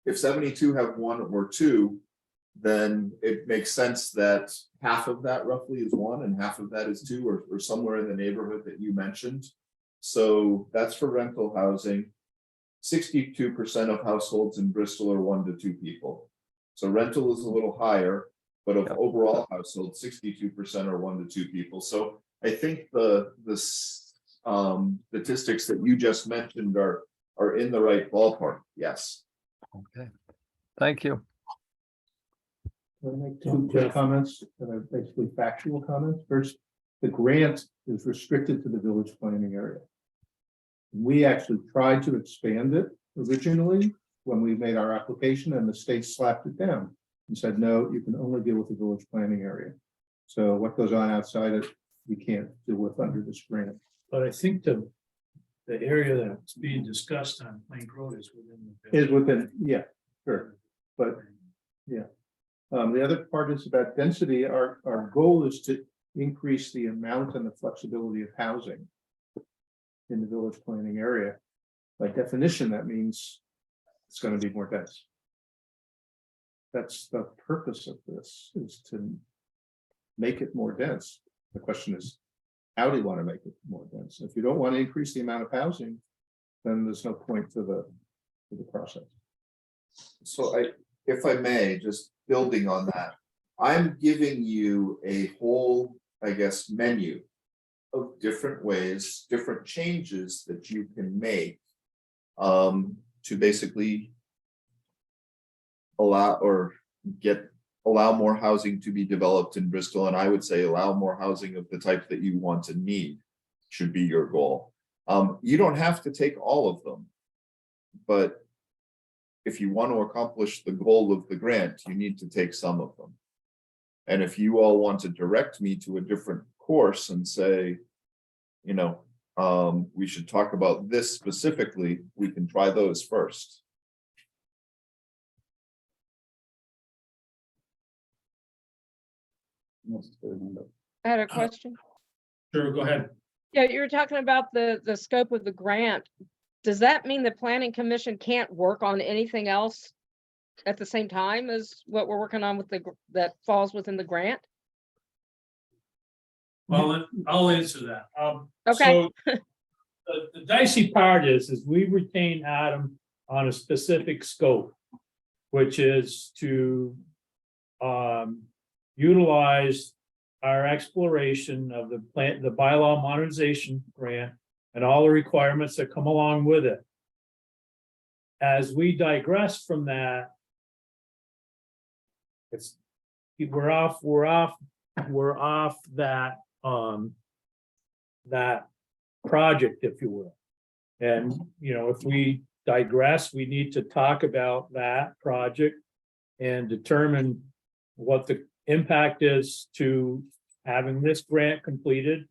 if 72 have 1 or 2, then it makes sense that half of that roughly is one and half of that is two, or somewhere in the neighborhood that you mentioned. So that's for rental housing. 62% of households in Bristol are 1 to 2 people. So rental is a little higher, but of overall households, 62% are 1 to 2 people. So I think the statistics that you just mentioned are in the right ballpark. Yes. Okay, thank you. Can I make two quick comments that are basically factual comments? First, the grant is restricted to the village planning area. We actually tried to expand it originally when we made our application, and the state slapped it down and said, no, you can only deal with the village planning area. So what goes on outside it, we can't deal with under this grant. But I think the area that's being discussed on Plank Road is within the. Is within, yeah, sure, but the other part is about density. Our goal is to increase the amount and the flexibility of housing in the village planning area. By definition, that means it's going to be more dense. That's the purpose of this, is to make it more dense. The question is, how do you want to make it more dense? If you don't want to increase the amount of housing, then there's no point to the process. So if I may, just building on that, I'm giving you a whole, I guess, menu of different ways, different changes that you can make to basically allow more housing to be developed in Bristol. And I would say allow more housing of the type that you want and need should be your goal. You don't have to take all of them, but if you want to accomplish the goal of the grant, you need to take some of them. And if you all want to direct me to a different course and say, you know, we should talk about this specifically, we can try those first. I had a question. Sure, go ahead. Yeah, you were talking about the scope of the grant. Does that mean the planning commission can't work on anything else at the same time as what we're working on with that falls within the grant? Well, I'll answer that. Okay. So the dicey part is we retain Adam on a specific scope, which is to utilize our exploration of the bylaw modernization grant and all the requirements that come along with it. As we digress from that, we're off that project, if you will. And if we digress, we need to talk about that project and determine what the impact is to having this grant completed,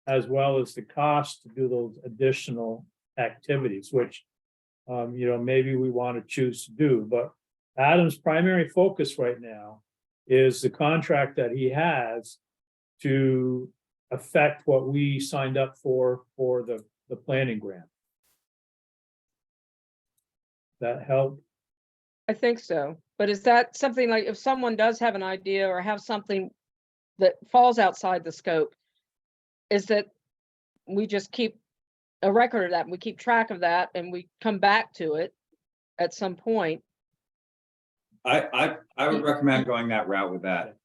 as well as the cost to do those additional activities, which maybe we want to choose to do. But Adam's primary focus right now is the contract that he has to affect what we signed up for the planning grant. That help? I think so. But is that something like if someone does have an idea or have something that falls outside the scope, is that we just keep a record of that, we keep track of that, and we come back to it at some point? I would recommend going that route with that.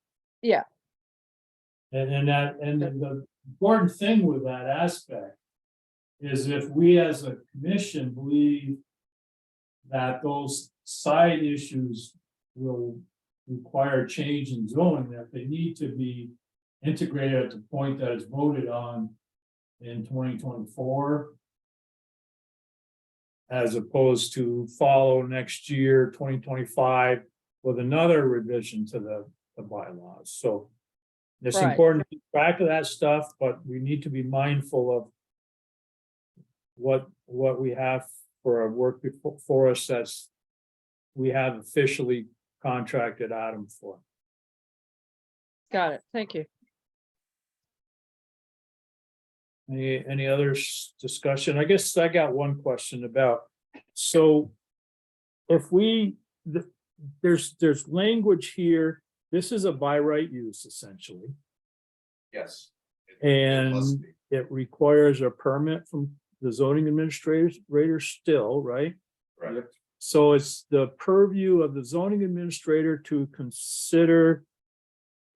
Yeah. And the important thing with that aspect is if we as a commission believe that those side issues will require change in zoning, that they need to be integrated at the point that it's voted on in 2024, as opposed to follow next year, 2025, with another revision to the bylaws. So it's Right. important to keep track of that stuff, but we need to be mindful of what we have for our work before us that's we have officially contracted Adam for. Got it. Thank you. Any other discussion? I guess I got one question about, so if there's language here. This is a by right use essentially, Yes. It must and be. it requires a permit from the zoning administrator still, right? Right. So it's the purview of the zoning administrator to consider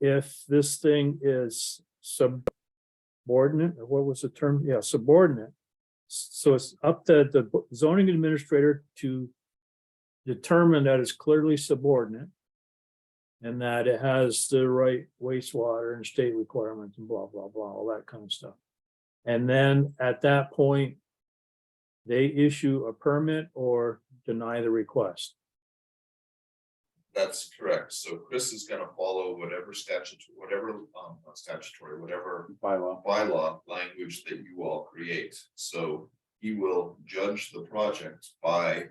if this thing is subordinate, or what was the term? Yeah, subordinate. So it's up to the zoning administrator to determine that it's clearly subordinate and that it has the right wastewater and state requirements and blah, blah, blah, all that kind of stuff. And then at that point, they issue a permit or deny the request. That's correct. So Chris is gonna follow whatever statute, whatever, not statutory, whatever bylaw language that you all create. So he will judge the project by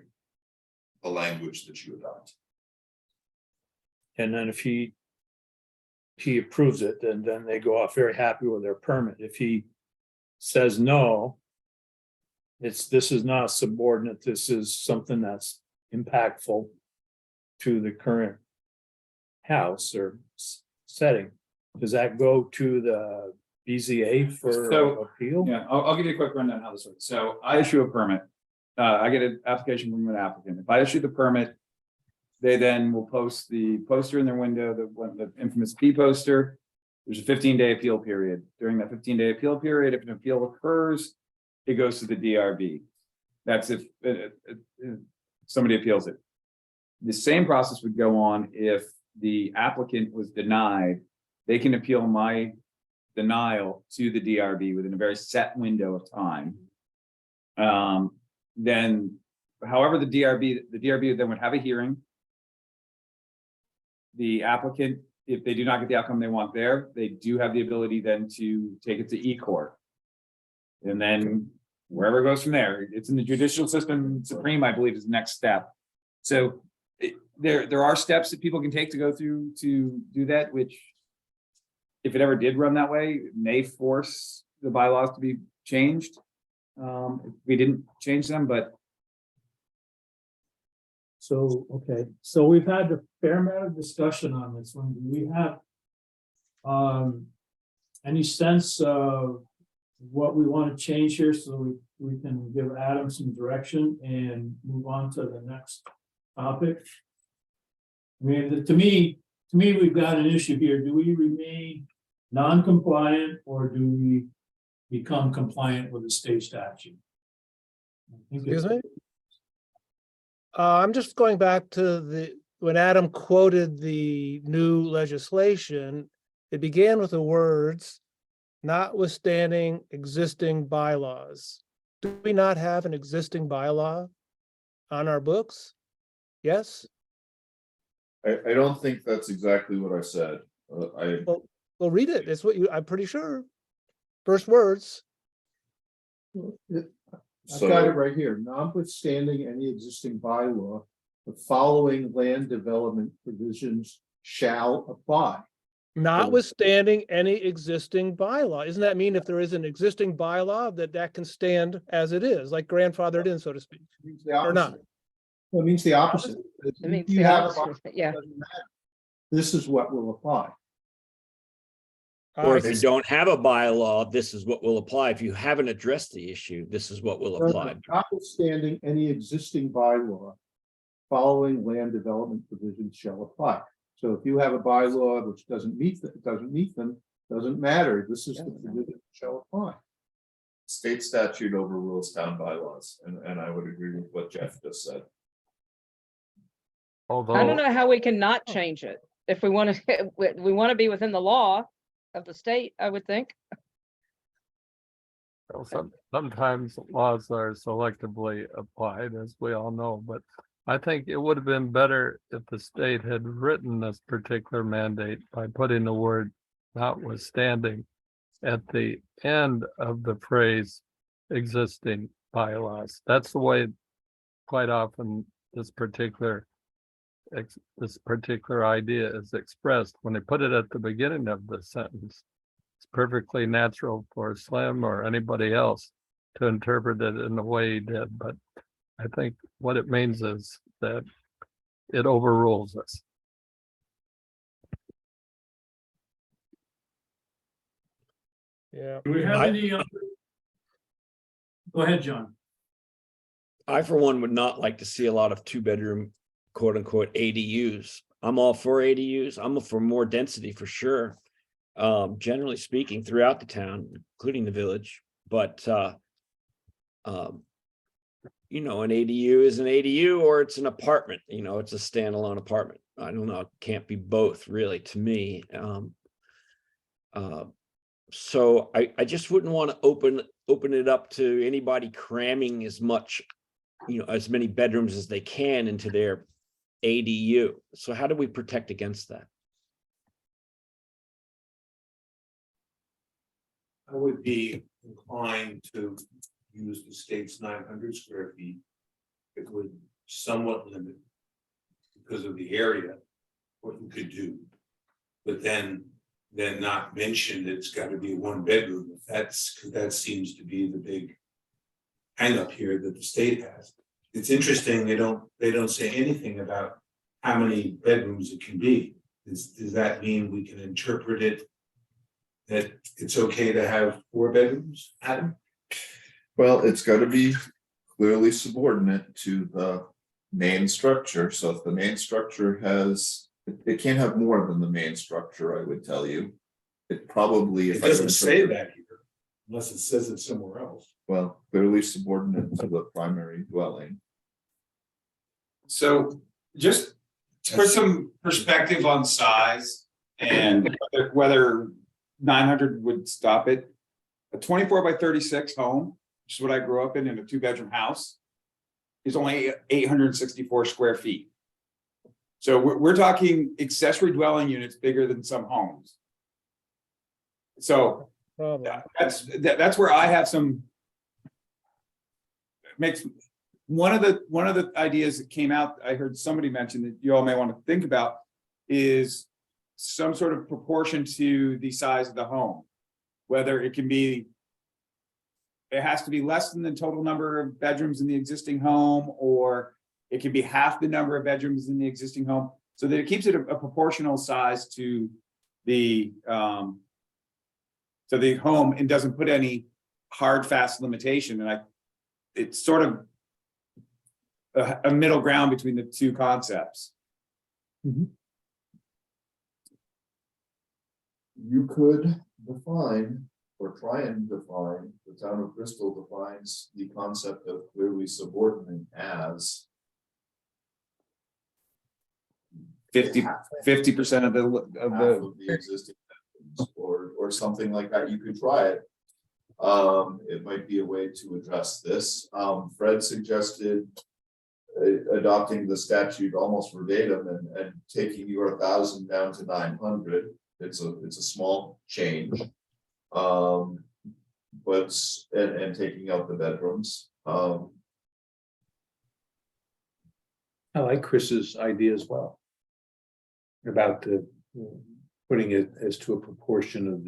the language that you adopt. And then if he approves it, then they go off very happy with their permit. If he says no, this is not subordinate, this is something that's impactful to the current house or setting. Does that go to the BZA for So, appeal? Yeah, I'll give you a quick rundown on how this works. So I issue a permit. I get an application from an applicant. If I issue the permit, they then will post the poster in their window, the infamous P poster. There's a 15-day appeal period. During that 15-day appeal period, if an appeal occurs, it goes to the DRB. That's if somebody appeals it. The same process would go on if the applicant was denied. They can appeal my denial to the DRB within a very set window of time. Then, however, the DRB then would have a hearing. The applicant, if they do not get the outcome they want there, they do have the ability then to take it to E-court. And then wherever it goes from there, it's in the judicial system. Supreme, I believe, is the next step. So there are steps that people can take to go through to do that, which if it ever did run that way, it may force the bylaws to be changed. If we didn't change them, but So, okay, so we've had a fair amount of discussion on this one. Do we have any sense of what we want to change here so we can give Adam some direction and move on to the next topic? I mean, to me, we've got an issue here. Do we remain non-compliant or do we become compliant with the state statute? I think Excuse me? I'm just going back to when Adam quoted the new legislation, it began with the words, notwithstanding existing bylaws. Do we not have an existing bylaw on our books? Yes? I don't think that's exactly what I said. Well, read it. It's what I'm pretty sure. First words. I've got it right here. Notwithstanding any existing bylaw, the following land development provisions shall apply. Notwithstanding any existing bylaw. Doesn't that mean if there is an existing bylaw that can stand as it is, like grandfathered in, so to speak? It means the Or not? opposite. Well, it means the opposite. It means You the have a opposite, bylaw, yeah. it doesn't matter. This is what will apply. Or if you don't have a bylaw, this is what will apply. If you haven't addressed the issue, this is what will apply. Notwithstanding any existing bylaw, following land development provisions shall apply. So if you have a bylaw which doesn't meet them, doesn't matter. This is the provision that shall apply. State statute overrules town bylaws, and I would agree with what Jeff just said. I don't Although, know how we can not change it. If we want to, we want to be within the law of the state, I would think. sometimes laws are selectively applied, as we all know, but I think it would have been better if the state had written this particular mandate by putting the word notwithstanding at the end of the phrase existing bylaws. That's the way quite often this particular idea is expressed. When they put it at the beginning of the sentence, it's perfectly natural for Slim or anybody else to interpret it in the way he did. But I think what it means is that it overrules us. Yeah. Do we have I- any? Go ahead, John. I, for one, would not like to see a lot of two-bedroom, quote unquote, ADUs. I'm all for ADUs. I'm for more density for sure. Generally speaking, throughout the town, including the village, but you know, an ADU is an ADU or it's an apartment, you know, it's a standalone apartment. I don't know, it can't be both really to me. So I just wouldn't want to open it up to anybody cramming as much, you know, as many bedrooms as they can into their ADU. So how do we protect against that? I would be inclined to use the state's 900 square feet. It would somewhat limit, because of the area, what you could do. But then not mention that it's got to be a one bedroom. Because that seems to be the big hang up here that the state has. It's interesting, they don't say anything about how many bedrooms it can be. Does that mean we can interpret it that it's okay to have 4 bedrooms, Adam? Well, it's got to be clearly subordinate to the main structure. So if the main structure has, it can't have more than the main structure, I would tell you. It probably, It if I doesn't say interpret- that here, unless it says it somewhere else. Well, clearly subordinate to the primary dwelling. So just to put some perspective on size and whether 900 would stop it. A 24 by 36 home, which is what I grew up in a 2-bedroom house, is only 864 square feet. So we're talking accessory dwelling units bigger than some homes. So Problem. that's where I have some. Makes one of the ideas that came out, I heard somebody mention that you all may want to think about, is some sort of proportion to the size of the home. Whether it can be, it has to be less than the total number of bedrooms in the existing home, or it can be half the number of bedrooms in the existing home, so that it keeps it a proportional size to the home and doesn't put any hard, fast limitation. And it's sort of a middle ground between the two concepts. You could define or try and define, the town of Bristol defines the concept of clearly subordinate as 50% of half of the existing bedrooms, or something like that. You could try it. It might be a way to address this. Fred suggested adopting the statute almost verbatim and taking your 1,000 down to 900. It's a small change. But taking out the bedrooms. I like Chris's idea as well. About the putting it as to a proportion of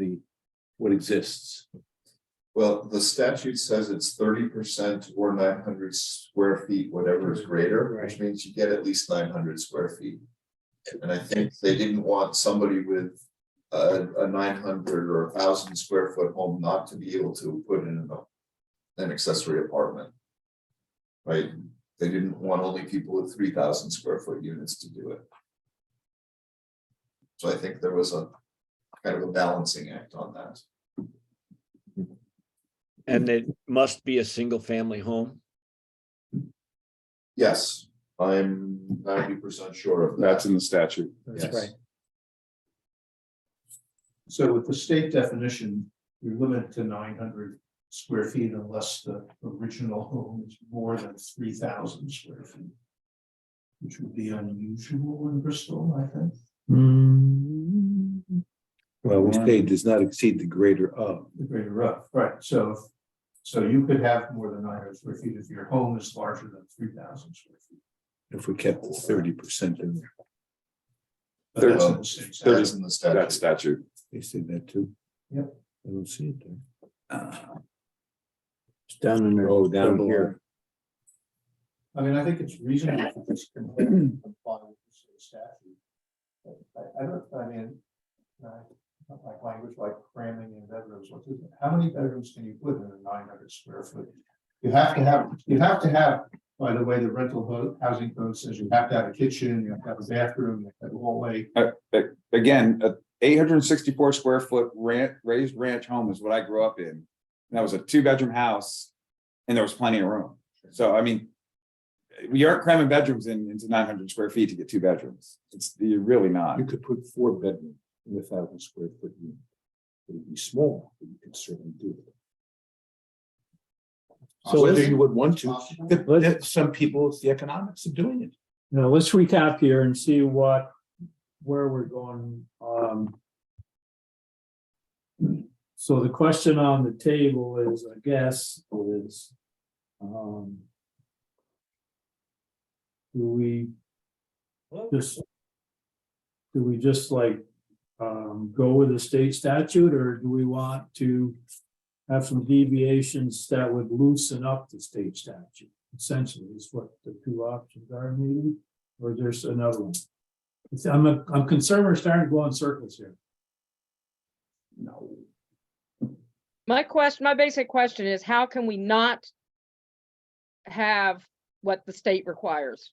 what exists. Well, the statute says it's 30% or 900 square feet, whatever is greater, which means you get at least 900 square feet. And I think they didn't want somebody with a 900 or 1,000 square foot home not to be able to put in an accessory apartment. Right? They didn't want only people with 3,000 square foot units to do it. So I think there was a kind of a balancing act on that. And it must be a single family home. Yes, I'm 90% sure of that. That's in the statute. Yes. So with the state definition, you're limited to 900 square feet unless the original home is more than 3,000 square feet. Which would be unusual in Bristol, I think. Well, we say does not exceed the greater of. The greater of, right, so you could have more than 900 square feet if your home is larger than 3,000 square feet. If we kept the 30% in there. But that's in the state statute. That's in the statute. That statute. They said that too. Yep. I don't see it there. It's down in there. Oh, down here. I mean, I think it's reasonable to just comply with the state statute. I don't, I mean, not like language like cramming in bedrooms, what is it? How many bedrooms can you put in a 900 square foot? You have to have, by the way, the housing code says you have to have a kitchen, you have to have a bathroom, you have to have a hallway. Again, a 864 square foot raised ranch home is what I grew up in. And that was a 2-bedroom house and there was plenty of room. So, I mean, we aren't cramming bedrooms into 900 square feet to get 2 bedrooms. You're really not. You could put 4 bedrooms in 1,000 square foot unit. It would be small, but you could certainly do it. So Whether let's- you would want to, some people, it's the economics of doing it. Now, let's recap here and see where we're going. So the question on the table is, I guess, is, do we just like, go with the state statute, or do we want to have some deviations that would loosen up the state statute? Essentially, is what the two options are, maybe, or there's another one. I'm concerned we're starting to go in circles here. No. My basic question is, how can we not have what the state requires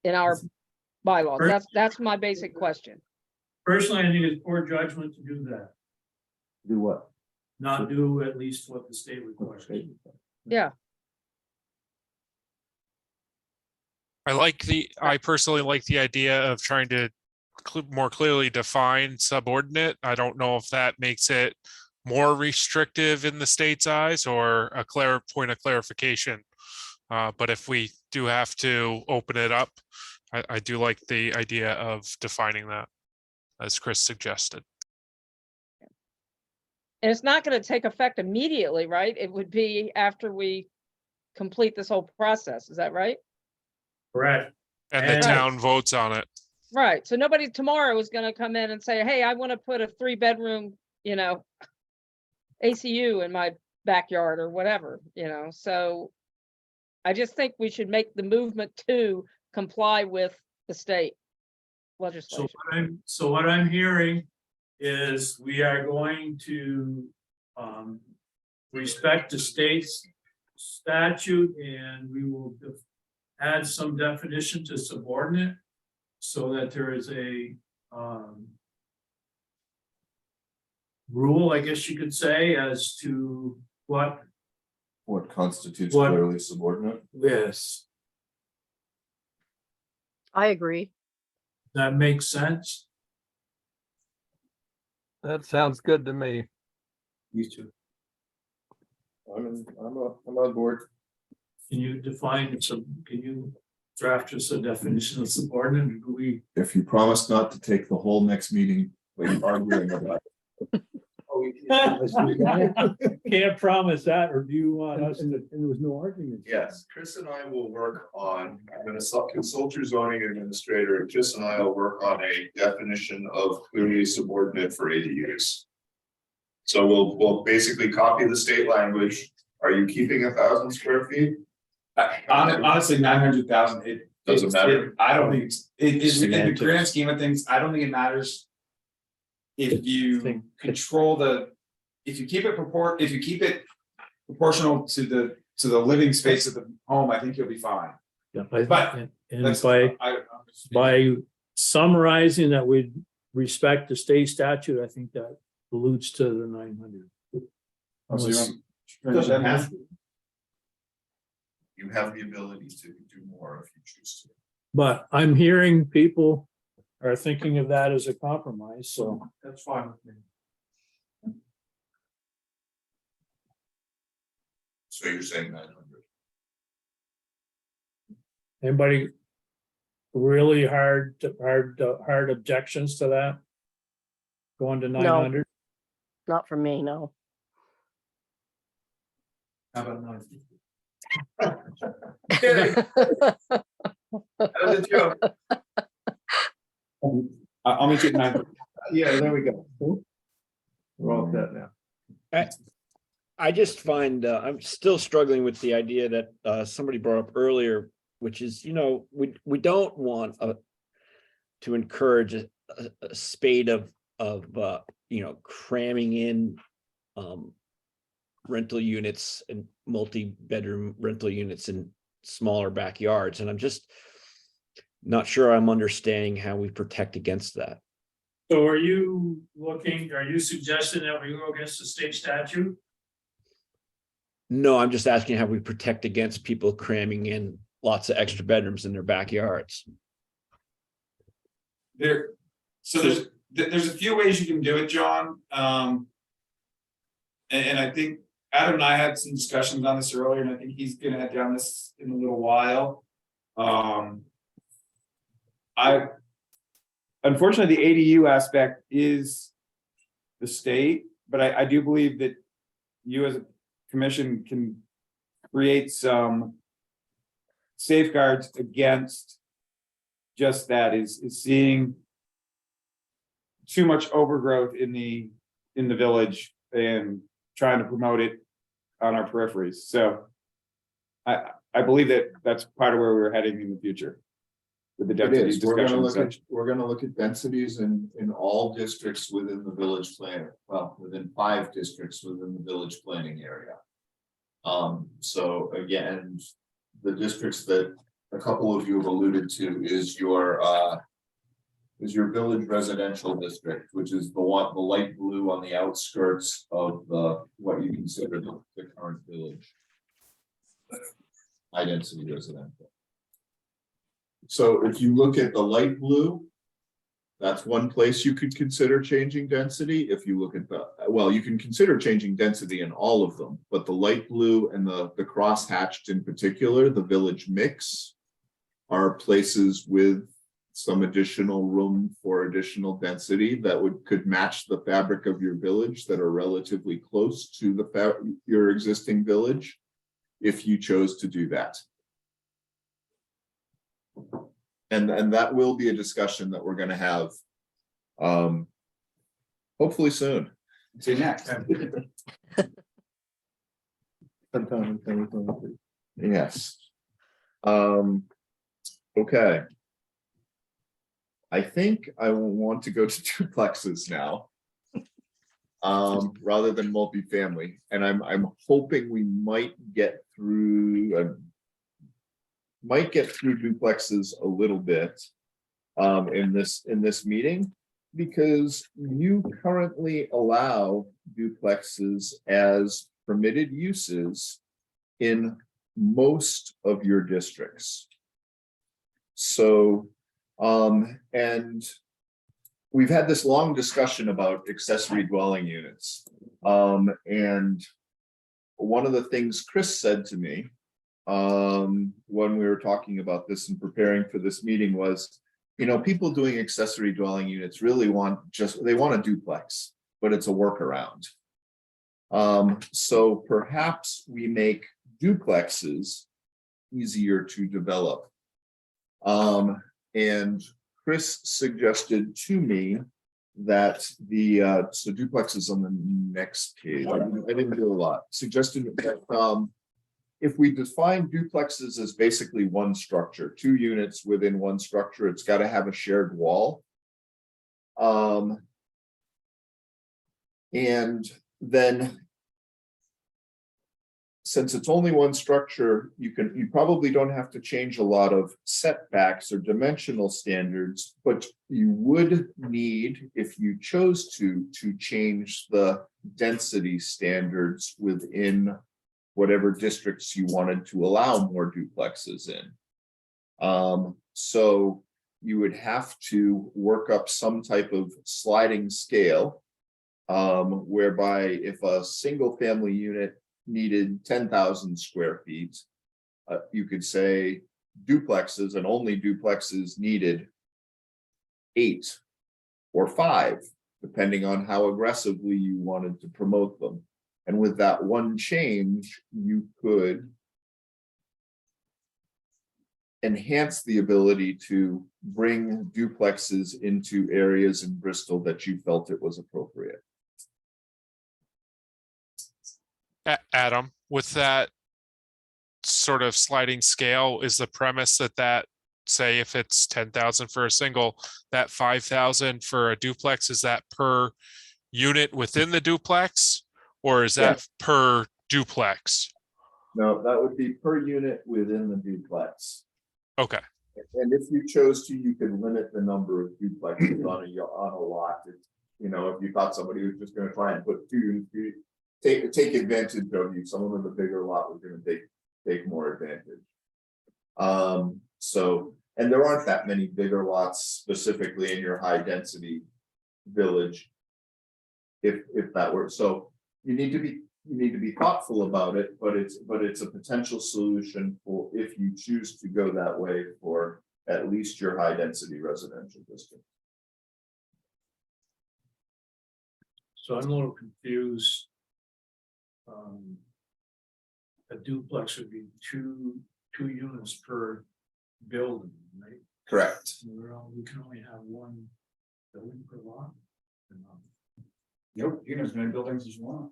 in our bylaws? That's my basic question. Personally, I think it's poor judgment to do that, Do what? not do at least what the state requires. Yeah, I personally like the idea of trying to more clearly define subordinate. I don't know if that makes it more restrictive in the state's eyes or a point of clarification. But if we do have to open it up, I do like the idea of defining that, as Chris suggested. and it's not going to take effect immediately, right? It would be after we complete this whole process. Is that right? Correct. And the And- town votes on it. Right. So nobody tomorrow is going to come in and say, hey, I want to put a 3-bedroom, ACU in my backyard or whatever, so I just think we should make the movement to comply with the state legislation. So what I'm hearing is we are going to respect the state's statute, and we will add some definition to subordinate so that there is a rule, I guess you could say, as to what. What constitutes What- clearly subordinate? Yes. I agree. That makes sense. That sounds good to me. You too. I'm on board. Can you define some, can you draft us a definition of subordinate? Or do we? If you promise not to take the whole next meeting, like arguing about it. Can't promise that, or do you want us to? And there was no argument. Yes, Chris and I will work on, I'm gonna consult your zoning administrator, and Chris and I will work on a definition of clearly subordinate for ADUs. So we'll basically copy the state language. Are you keeping 1,000 square feet? Honestly, 900,000, it Doesn't matter. I don't think it's in the Semantics. grand scheme of things, I don't think it matters. If you control if you keep it proportional to the living space of the home, I think you'll be fine. Yeah, But and That's- by summarizing that we respect the state statute, I think that alludes to the 900. Doesn't have to. You have the ability to do more if you choose to. But I'm hearing people are thinking of that as a compromise, so. That's fine with me. So you're saying 900? Anybody really hard objections to that? Going to 900? Not for me, no. How about 950? That was a joke. I'll meet you at 9. Yeah, there we go. We're all set now. I just find, I'm still struggling with the idea that somebody brought up earlier, which is, we don't want to encourage a spate of cramming in rental units and multi-bedroom rental units in smaller backyards. And I'm just not sure I'm understanding how we protect against that. So are you suggesting that we go against the state statute? No, I'm just asking how we protect against people cramming in lots of extra bedrooms in their backyards. So there's a few ways you can do it, John. And I think Adam and I had some discussions on this earlier, and I think he's gonna head down this in a little while. Unfortunately, the ADU aspect is the state, but I do believe that you as a commission can create some safeguards against just that, is seeing too much overgrowth in the village and trying to promote it on our peripheries. So I believe that that's part of where we're heading in the future with the It density is, we're gonna discussion. we're gonna look at densities in all districts within the village plan, well, within 5 districts within the village planning area. So again, the districts that a couple of you have alluded to is your village residential district, which is the light blue on the outskirts of what you consider the current village. High density residential. So if you look at the light blue, that's one place you could consider changing density. If you look at you can consider changing density in all of them, but the light blue and the cross-hatched in particular, the village mix, are places with some additional room for additional density that could match the fabric of your village, that are relatively close to your existing village, if you chose to do that. And that will be a discussion that we're going to have hopefully soon. See you next. Sometime in 2023. Yes. Okay. I think I will want to go to duplexes now, rather than multifamily, and I'm hoping we might get through duplexes a little bit in this meeting, because you currently allow duplexes as permitted uses in most of your districts. So and we've had this long discussion about accessory dwelling units, and one of the things Chris said to me when we were talking about this and preparing for this meeting was, people doing accessory dwelling units really want a duplex, but it's a workaround. So perhaps we make duplexes easier to develop. And Chris suggested to me that so duplexes on the next page, I didn't do a lot, suggested that if we define duplexes as basically one structure, 2 units within one structure, it's got to have a shared wall. And then since it's only one structure, you probably don't have to change a lot of setbacks or dimensional standards, but you would need, if you chose to change the density standards within whatever districts you wanted to allow more duplexes in. So you would have to work up some type of sliding scale, whereby if a single family unit needed 10,000 square feet, you could say duplexes, and only duplexes needed 8 or 5, depending on how aggressively you wanted to promote them. And with that one change, you could enhance the ability to bring duplexes into areas in Bristol that you felt it was appropriate. Adam, with that sort of sliding scale, is the premise that say if it's 10,000 for a single, that 5,000 for a duplex, is that per unit within the duplex? Or is that per duplex? No, that would be per unit within the duplex. Okay, And if you chose to, you could limit the number of duplexes on a lot. You know, if you thought somebody was just gonna try and put two, take advantage of you, someone with a bigger lot was gonna take more advantage. So, and there aren't that many bigger lots specifically in your high density village. If that were, so you need to be thoughtful about it, but it's a potential solution for if you choose to go that way for at least your high density residential district. So I'm a little confused. A duplex would be two units per building, right? Correct. We can only have one building per lot. Nope, you can have as many buildings as you want.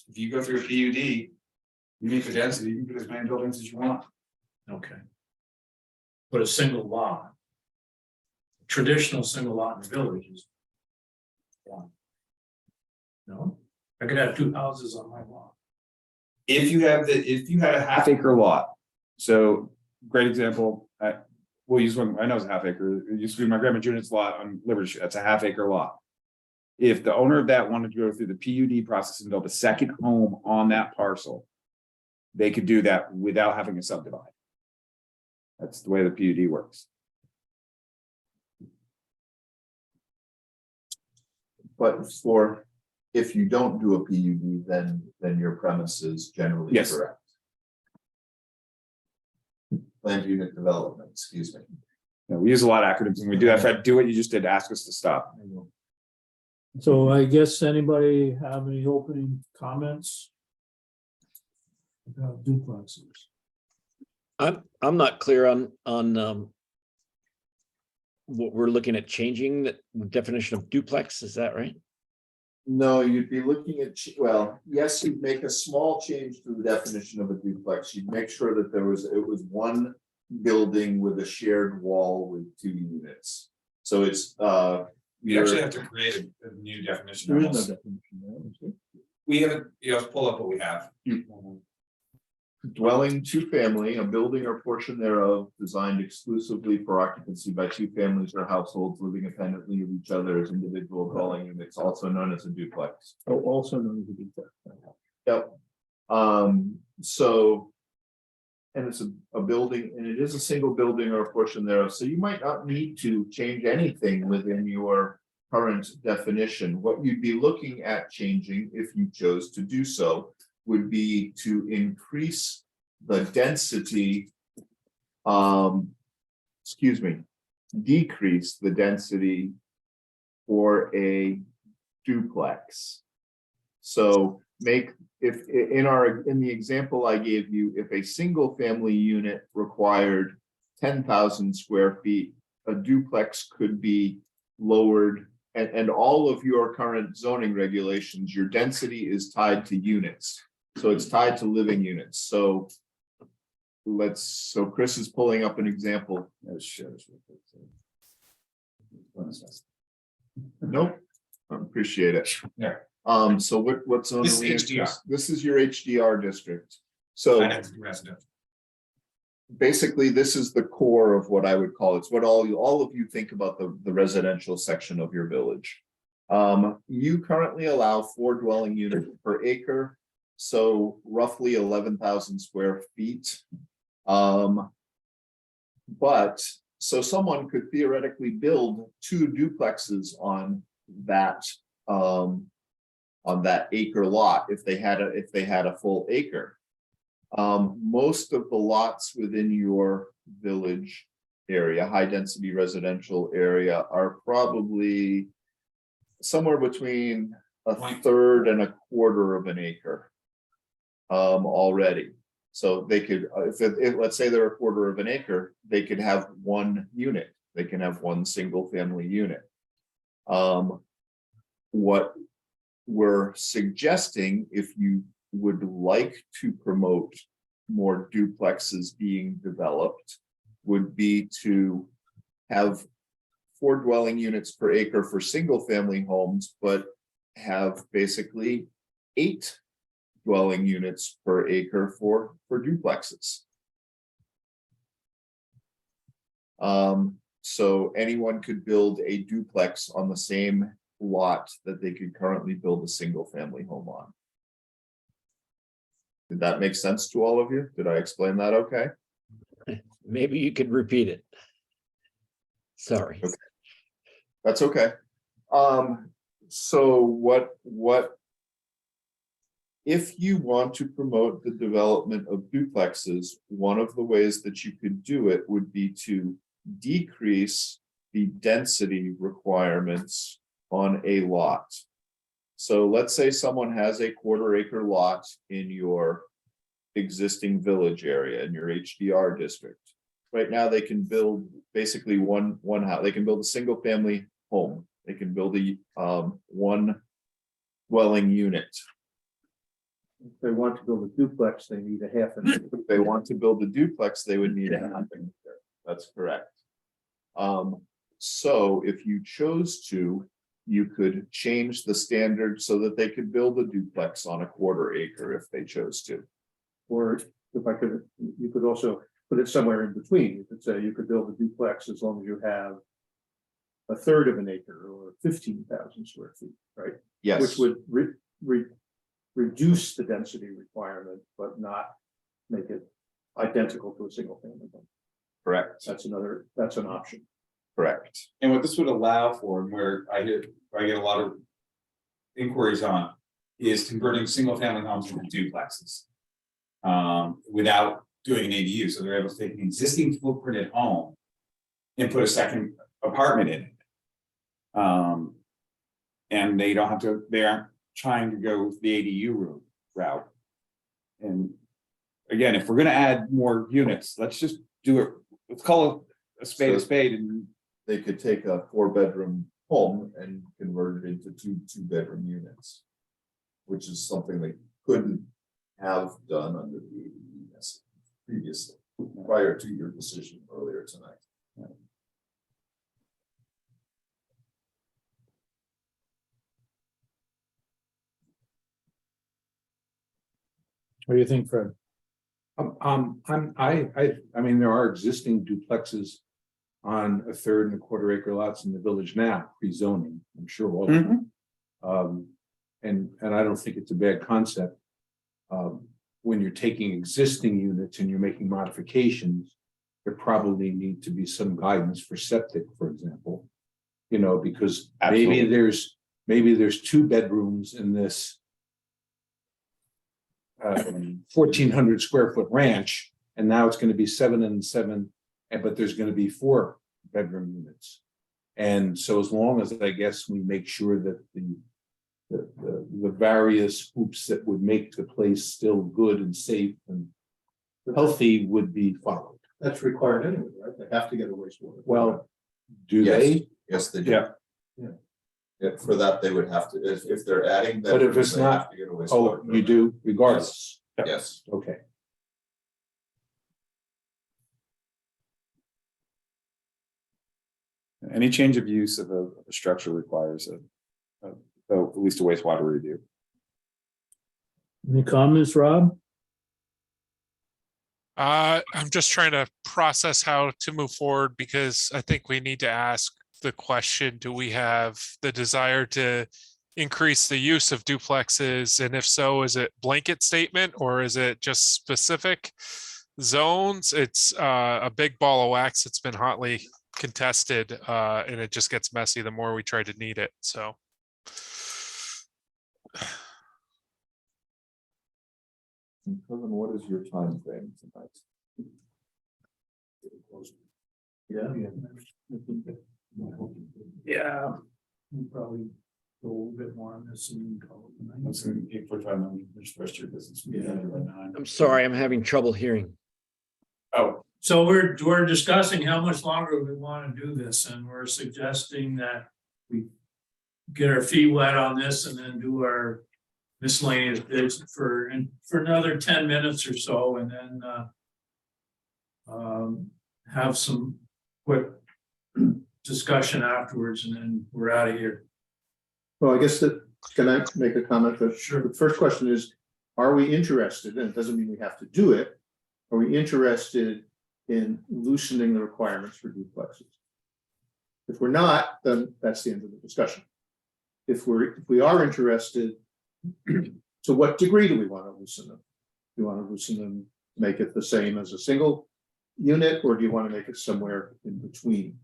If you go through a PUD, you meet the density, you can put as many buildings as you want. Okay. But a single lot. Traditional single lot in the village is one. No, I could have two houses on my lot. If you had a half acre lot, so great example, we'll use one, I know it's a half acre, it used to be my grandma Judith's lot on Liberty Street, that's a half acre lot. If the owner of that wanted to go through the PUD process and build a second home on that parcel, they could do that without having a subdivide. That's the way the PUD works. But if you don't do a PUD, then your premise is generally Yes. correct. Land unit development, excuse me. Yeah, we use a lot of acronyms and we do that. Fred, do what you just did, ask us to stop. So I guess anybody have any opening comments? About duplexes. I'm not clear on what we're looking at changing the definition of duplex, is that right? No, you'd be looking at, well, yes, you'd make a small change to the definition of a duplex. You'd make sure that it was one building with a shared wall with two units. So it's We actually have to create a new definition. There is no almost. definition there, is there? We haven't, let's pull up what we have. dwelling two family, a building or portion thereof designed exclusively for occupancy by two families or households living independently of each other as individual dwelling units, also known as a duplex. Oh, also known as a duplex. Yep. So. And it's a building, and it is a single building or a portion thereof, so you might not need to change anything within your current definition. What you'd be looking at changing, if you chose to do so, would be to increase the density. Decrease the density for a duplex. So make, if in the example I gave you, if a single family unit required 10,000 square feet, a duplex could be lowered, and all of your current zoning regulations, your density is tied to units. So it's tied to living units. So Chris is pulling up an example. Nope, I appreciate it. Yeah. So what zone? This are we in? is HDR. This is your HDR district. So basically, this is the core of what I would call, it's what all of you think about the residential section of your village. You currently allow 4 dwelling units per acre, so roughly 11,000 square feet. But so someone could theoretically build 2 duplexes on that acre lot if they had a full acre. Most of the lots within your village area, high density residential area, are probably somewhere between a third and a quarter of an acre already. So they could, if let's say they're a quarter of an acre, they could have 1 unit. They can have 1 single family unit. What we're suggesting, if you would like to promote more duplexes being developed would be to have 4 dwelling units per acre for single family homes, but have basically 8 dwelling units per acre for duplexes. So anyone could build a duplex on the same lot that they could currently build a single family home on. Did that make sense to all of you? Did I explain that okay? Maybe you could repeat it. Sorry. Okay. That's okay. So what if you want to promote the development of duplexes, one of the ways that you could do it would be to decrease the density requirements on a lot. So let's say someone has a 1/4 acre lot in your existing village area, in your HDR district. Right now, they can build basically one house. They can build a single family home. They can build a 1 dwelling unit. If they want to build a duplex, they need a half an acre. If they want to build a duplex, they would need a half an acre. That's correct. So if you chose to, you could change the standard so that they could build a duplex on a 1/4 acre if they chose to. Or if I could, you could also put it somewhere in between. You could say you could build a duplex as long as you have 1/3 of an acre or 15,000 square feet, right? Yes. Which would reduce the density requirement, but not make it identical to a single family home. Correct. That's an option. Correct. And what this would allow for, and where I get a lot of inquiries on, is converting single family homes into duplexes. Without doing an ADU, so they're able to take an existing footprinted home and put a second apartment in it. And they don't have to, they aren't trying to go the ADU route. And again, if we're gonna add more units, let's just do it, let's call a spade and They could take a 4-bedroom home and convert it into 2 2-bedroom units, which is something they couldn't have done under the ADU previously, prior to your decision earlier tonight. What do you think, Fred? I mean, there are existing duplexes on 1/3 and 1/4 acre lots in the village now, pre-zoning, I'm sure all of them. And I don't think it's a bad concept. When you're taking existing units and you're making modifications, there probably need to be some guidance for septic, for example. You know, because maybe there's 2 bedrooms in this 1,400 square foot ranch, and now it's going to be 7 and 7, but there's going to be 4 bedroom units. And so as long as I guess we make sure that the various hoops that would make the place still good and safe and healthy would be followed. That's required anyway, right? They have to get a wastewater. Well, do Yes. they? Yes, they do. Yeah. Yeah, for that, they would have to, if they're adding. But if it's bedrooms, they have not- to get a Oh, wastewater you permit. do regardless. Yes. Okay. any change of use of a structure requires at least a wastewater review. Any comments, Rob? I'm just trying to process how to move forward because I think we need to ask the question, do we have the desire to increase the use of duplexes? And if so, is it blanket statement or is it just specific zones? It's a big ball of wax. It's been hotly contested and it just gets messy the more we try to need it. So. Kevin, what is your time frame tonight? Yeah. We'll probably go a little bit more on this and call it a night. That's an 8:45 moment, finish the rest of your business. Yeah. I'm sorry, I'm having trouble hearing. Oh, So we're discussing how much longer we want to do this, and we're suggesting that we get our feet wet on this and then do our miscellaneous bids for another 10 minutes or so, and then have some quick discussion afterwards, and then we're out of here. Well, I guess that, can I make a comment? Sure. The first question is, are we interested, and it doesn't mean we have to do it, are we interested in loosening the requirements for duplexes? If we're not, then that's the end of the discussion. If we are interested, to what degree do we want to loosen them? Do you want to loosen them, make it the same as a single unit, or do you want to make it somewhere in between?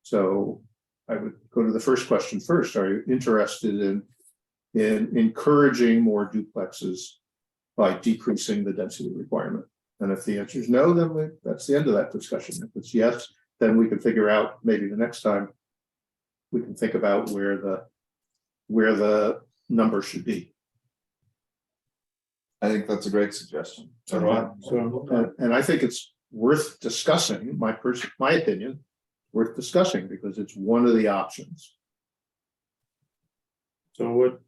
So I would go to the first question first. Are you interested in encouraging more duplexes by decreasing the density requirement? And if the answer is no, then that's the end of that discussion. If it's yes, then we can figure out, maybe the next time we can think about where the number should be. I think that's a great suggestion. And I think it's worth discussing, my opinion, worth discussing, because it's one of the options. So what,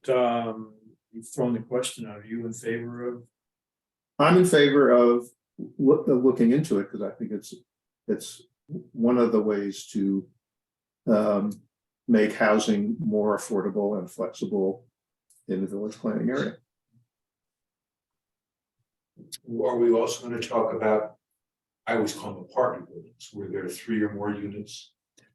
you've thrown the question out, are you in favor of? I'm in favor of looking into it, because I think it's one of the ways to make housing more affordable and flexible in the village planning area. Are we also going to talk about, I always call them apartment buildings, where there are 3 or more units,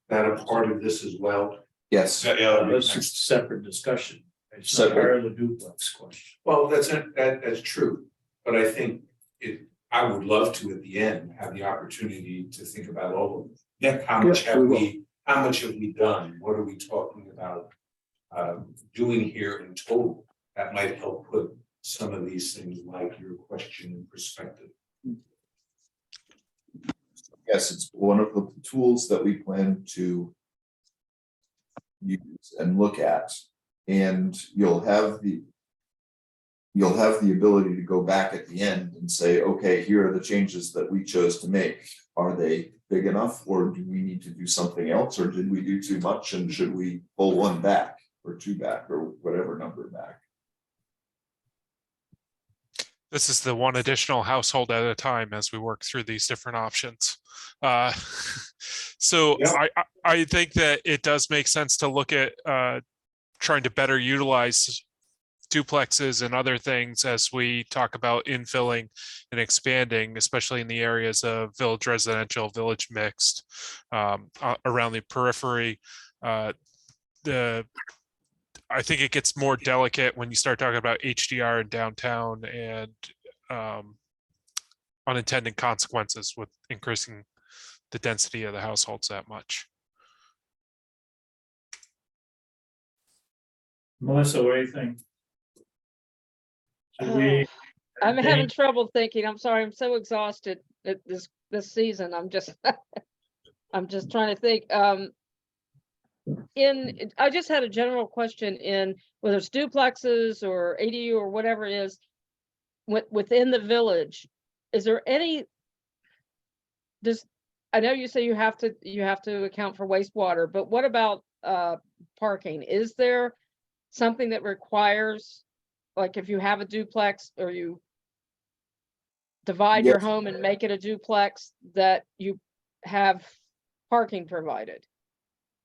that a part of this as well? Yes. That's a separate discussion. It's not part of the duplex question. Well, that's true, but I think I would love to, at the end, have the opportunity to think about all of them. Yeah, how much have we done? What are we talking about doing here in total? That might help put some of these things, like your question, in perspective. Yes, it's one of the tools that we plan to use and look at, and you'll have the ability to go back at the end and say, okay, here are the changes that we chose to make. Are they big enough, or do we need to do something else, or did we do too much, and should we pull 1 back or 2 back or whatever number back? This is the one additional household at a time as we work through these different options. So Yeah. I think that it does make sense to look at trying to better utilize duplexes and other things as we talk about infilling and expanding, especially in the areas of village residential, village mixed, around the periphery. I think it gets more delicate when you start talking about HDR in downtown and unintended consequences with increasing the density of the households that much. Melissa, what do you think? Should we? I'm having trouble thinking. I'm sorry. I'm so exhausted at this season. I'm just trying to think. I just had a general question in whether it's duplexes or ADU or whatever it is within the village. Is there any? I know you say you have to account for wastewater, but what about parking? Is there something that requires, like, if you have a duplex or you divide your home and make it a duplex, that you have parking provided?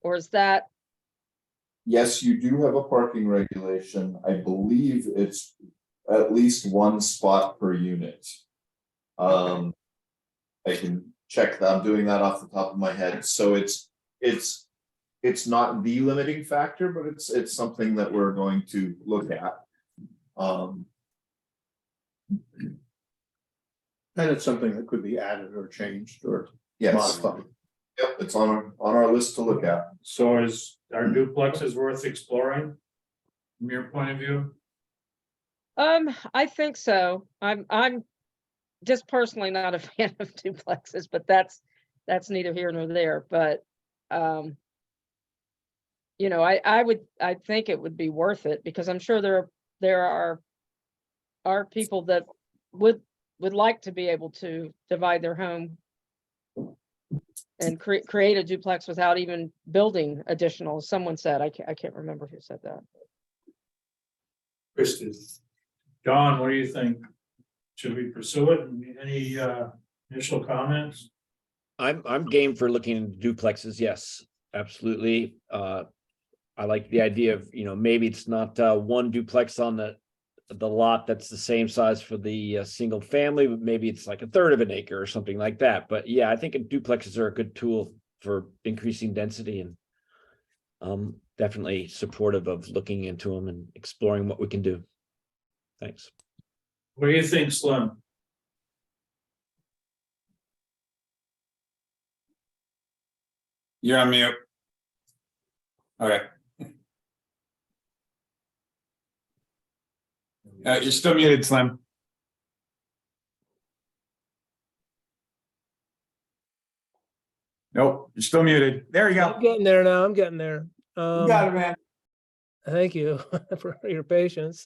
Or is that? Yes, you do have a parking regulation. I believe it's at least 1 spot per unit. I can check that. I'm doing that off the top of my head. So it's not the limiting factor, but it's something that we're going to look at. And it's something that could be added or changed or modified. Yep, it's on our list to look at. So are duplexes worth exploring from your point of view? I think so. I'm just personally not a fan of duplexes, but that's neither here nor there. But I think it would be worth it, because I'm sure there are people that would like to be able to divide their home and create a duplex without even building additional. Someone said, I can't remember who said that. Kristen. John, what do you think? Should we pursue it? Any initial comments? I'm game for looking into duplexes. Yes, absolutely. I like the idea of, maybe it's not one duplex on the lot that's the same size for the single family, but maybe it's like a third of an acre or something like that. But yeah, I think duplexes are a good tool for increasing density, and definitely supportive of looking into them and exploring what we can do. Thanks. What do you think, Slim? You're on mute. Okay. You're still muted, Slim. Nope, you're still muted. There you I'm go. getting there now. I'm getting there. You got it, man. Thank you for your patience.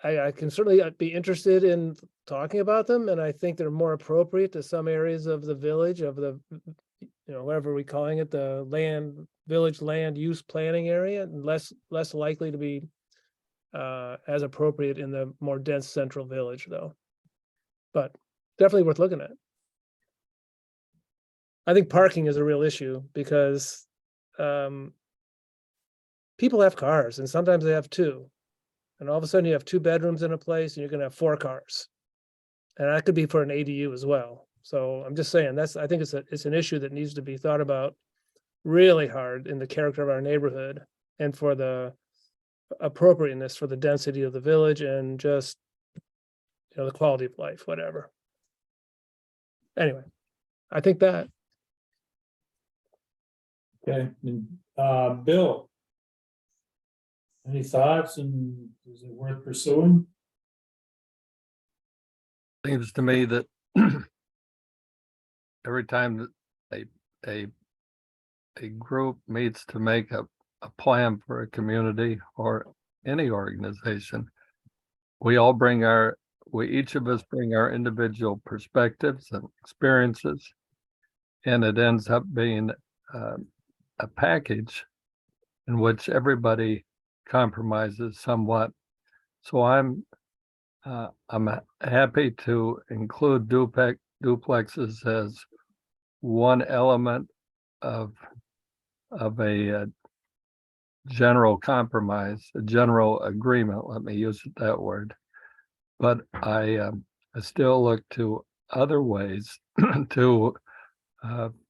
I can certainly be interested in talking about them, and I think they're more appropriate to some areas of the village, of the, whatever we're calling it, the village land use planning area, and less likely to be as appropriate in the more dense central village, though. But definitely worth looking at. I think parking is a real issue because people have cars, and sometimes they have two. And all of a sudden you have 2 bedrooms in a place and you're gonna have 4 cars. And that could be for an ADU as well. So I'm just saying, I think it's an issue that needs to be thought about really hard in the character of our neighborhood and for the appropriateness for the density of the village and just, the quality of life, whatever. Anyway, I think that. Okay, Bill. Any thoughts, and is it worth pursuing? Seems to me that every time that a group meets to make a plan for a community or any organization, we each of us bring our individual perspectives and experiences, and it ends up being a package in which everybody compromises somewhat. So I'm happy to include duplexes as one element of a general compromise, a general agreement. Let me use that word. But I still look to other ways to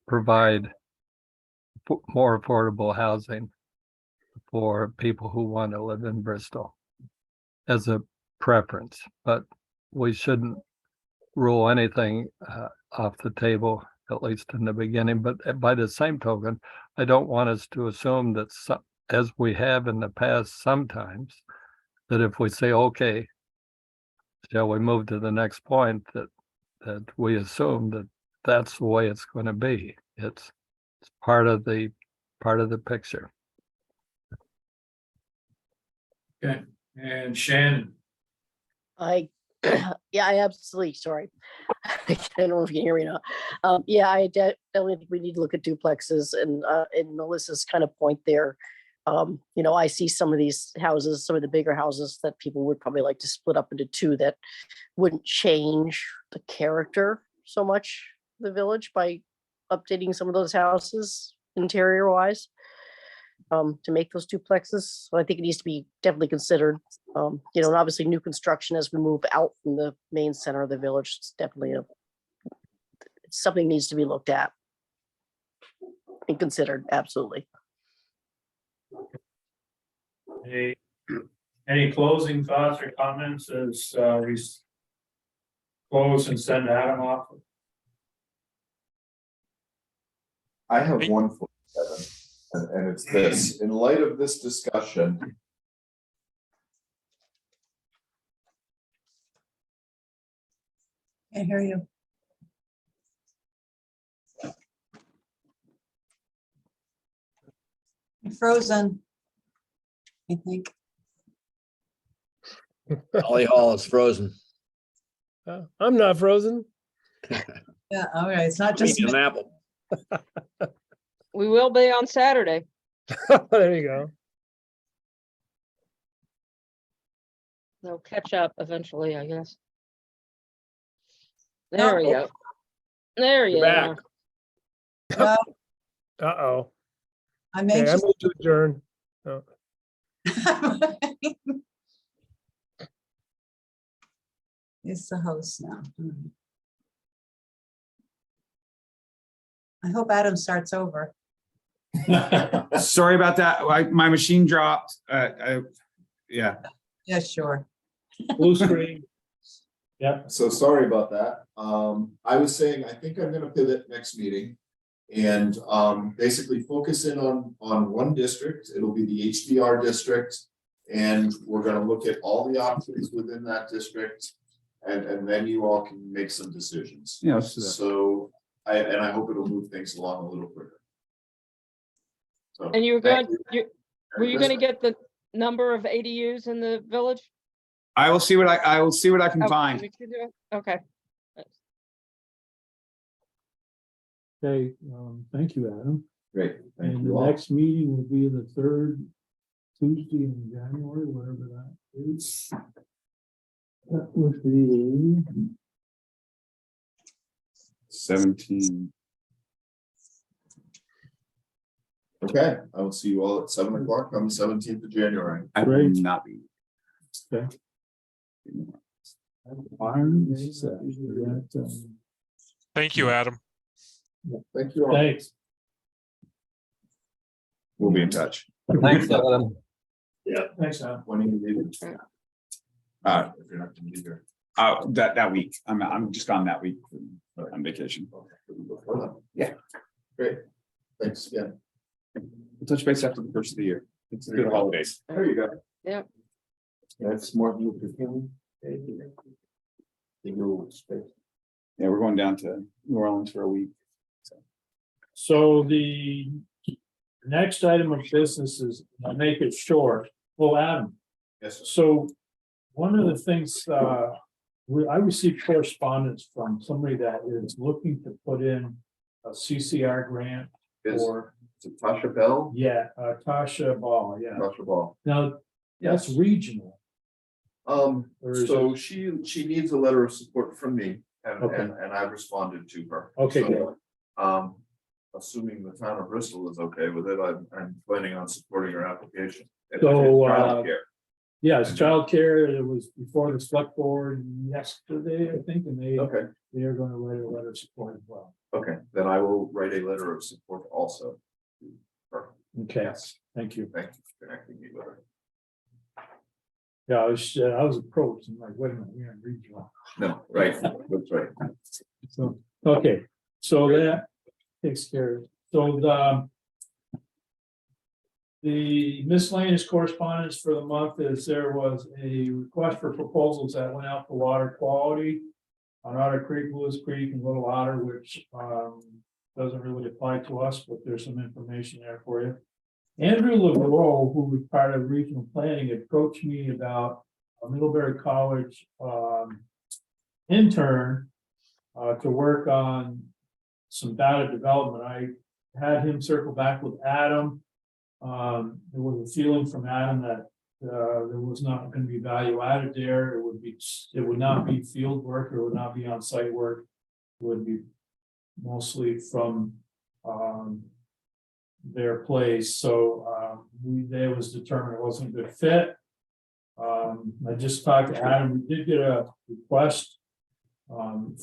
provide more affordable housing for people who want to live in Bristol as a preference, but we shouldn't rule anything off the table, at least in the beginning. But by the same token, I don't want us to assume that, as we have in the past sometimes, that if we say, okay, shall we move to the next point, that we assume that that's the way it's going to be. It's part of the picture. Okay, and Shannon. Yeah, I absolutely, sorry. I don't know if you can hear me now. Yeah, I definitely think we need to look at duplexes, and Melissa's kind of point there. I see some of these houses, some of the bigger houses that people would probably like to split up into 2 that wouldn't change the character so much of the village by updating some of those houses interior wise. To make those duplexes. So I think it needs to be definitely considered. And obviously new construction as we move out from the main center of the village, it's definitely it's something needs to be looked at and considered, absolutely. Any closing thoughts or comments as we close and send Adam off? I have one for Kevin. And it's this, in light of this discussion. I hear you. You're frozen, I think. Ollie Hall is frozen. I'm not frozen. Yeah, all right, it's not just Eating an apple. We will be on Saturday. There you go. They'll catch up eventually, I guess. There we go. There you You're are. back. Well, Uh-oh. I'm Okay, I anxious. move to adjourn. Oh, It's the host now. I hope Adam starts over. Sorry about that. My machine dropped. Yeah. Yeah, sure. Blue screen. Yeah, So sorry about that. I was saying, I think I'm gonna pivot next meeting. And basically focus in on one district. It'll be the HDR district. And we're gonna look at all the options within that district. And then you all can make some decisions. Yeah, let's do that. So I hope it'll move things along a little quicker. So, And you were thank going, you. were you gonna get the number of ADUs in the village? I will see what I will see what I can Oh, find. you can do it? Okay. okay, thank you, Adam. Great, thank And you the all. next meeting will be the third Tuesday in January, whatever that is. That would be 17. Okay, I will see you all at 7 o'clock on the 17th of January. I will Great. not be. okay. Thank you, Adam. Thank you all. Thanks. We'll be in touch. Thanks, Adam. Yeah, thanks, Adam. When are you leaving? If you're not gonna be here. That week. I'm just gone that week on vacation. Yeah. Great, thanks again. We'll touch base after the first of the year. It's good holidays. There you go. That's Martin Luther King. Yeah, we're going down to New Orleans for a week. So the next item of business is, I'll make it short. Well, Adam, Yes, sir. so one of the things, I received correspondence from somebody that is looking to put in a CCR grant Is for, it Tasha Bell? yeah, Tasha Ball, yeah. Tasha Ball. Now, that's regional. Or is So she needs a letter of support from me Okay. and I've responded to her. Okay, So, good. Assuming the town of Bristol is okay with it, I'm planning on supporting her application. It's So, childcare. Yeah, it's childcare. It was before the select board yesterday, I think, and Okay, they are going to write a letter of support as well. okay, then I will write a letter of support also. Okay, Yes, thank you. thank you for connecting me with her. Yeah, I was approached and like, wait a minute, we're in regional. No, right, that's right. So, okay, so that takes care of it. So the miscellaneous correspondence for the month is there was a request for proposals that went out for water quality on Otter Creek, Lewis Creek, and Little Otter, which doesn't really apply to us, but there's some information there for you. Andrew LeBeau, who was part of regional planning, approached me about a Middlebury College intern to work on some data development. I had him circle back with Adam. There was a feeling from Adam that there was not going to be value added there. It would not be field work, or it would not be on site work. It would be mostly from their place. So they was determined it wasn't a good fit. I just talked to Adam. We did get a request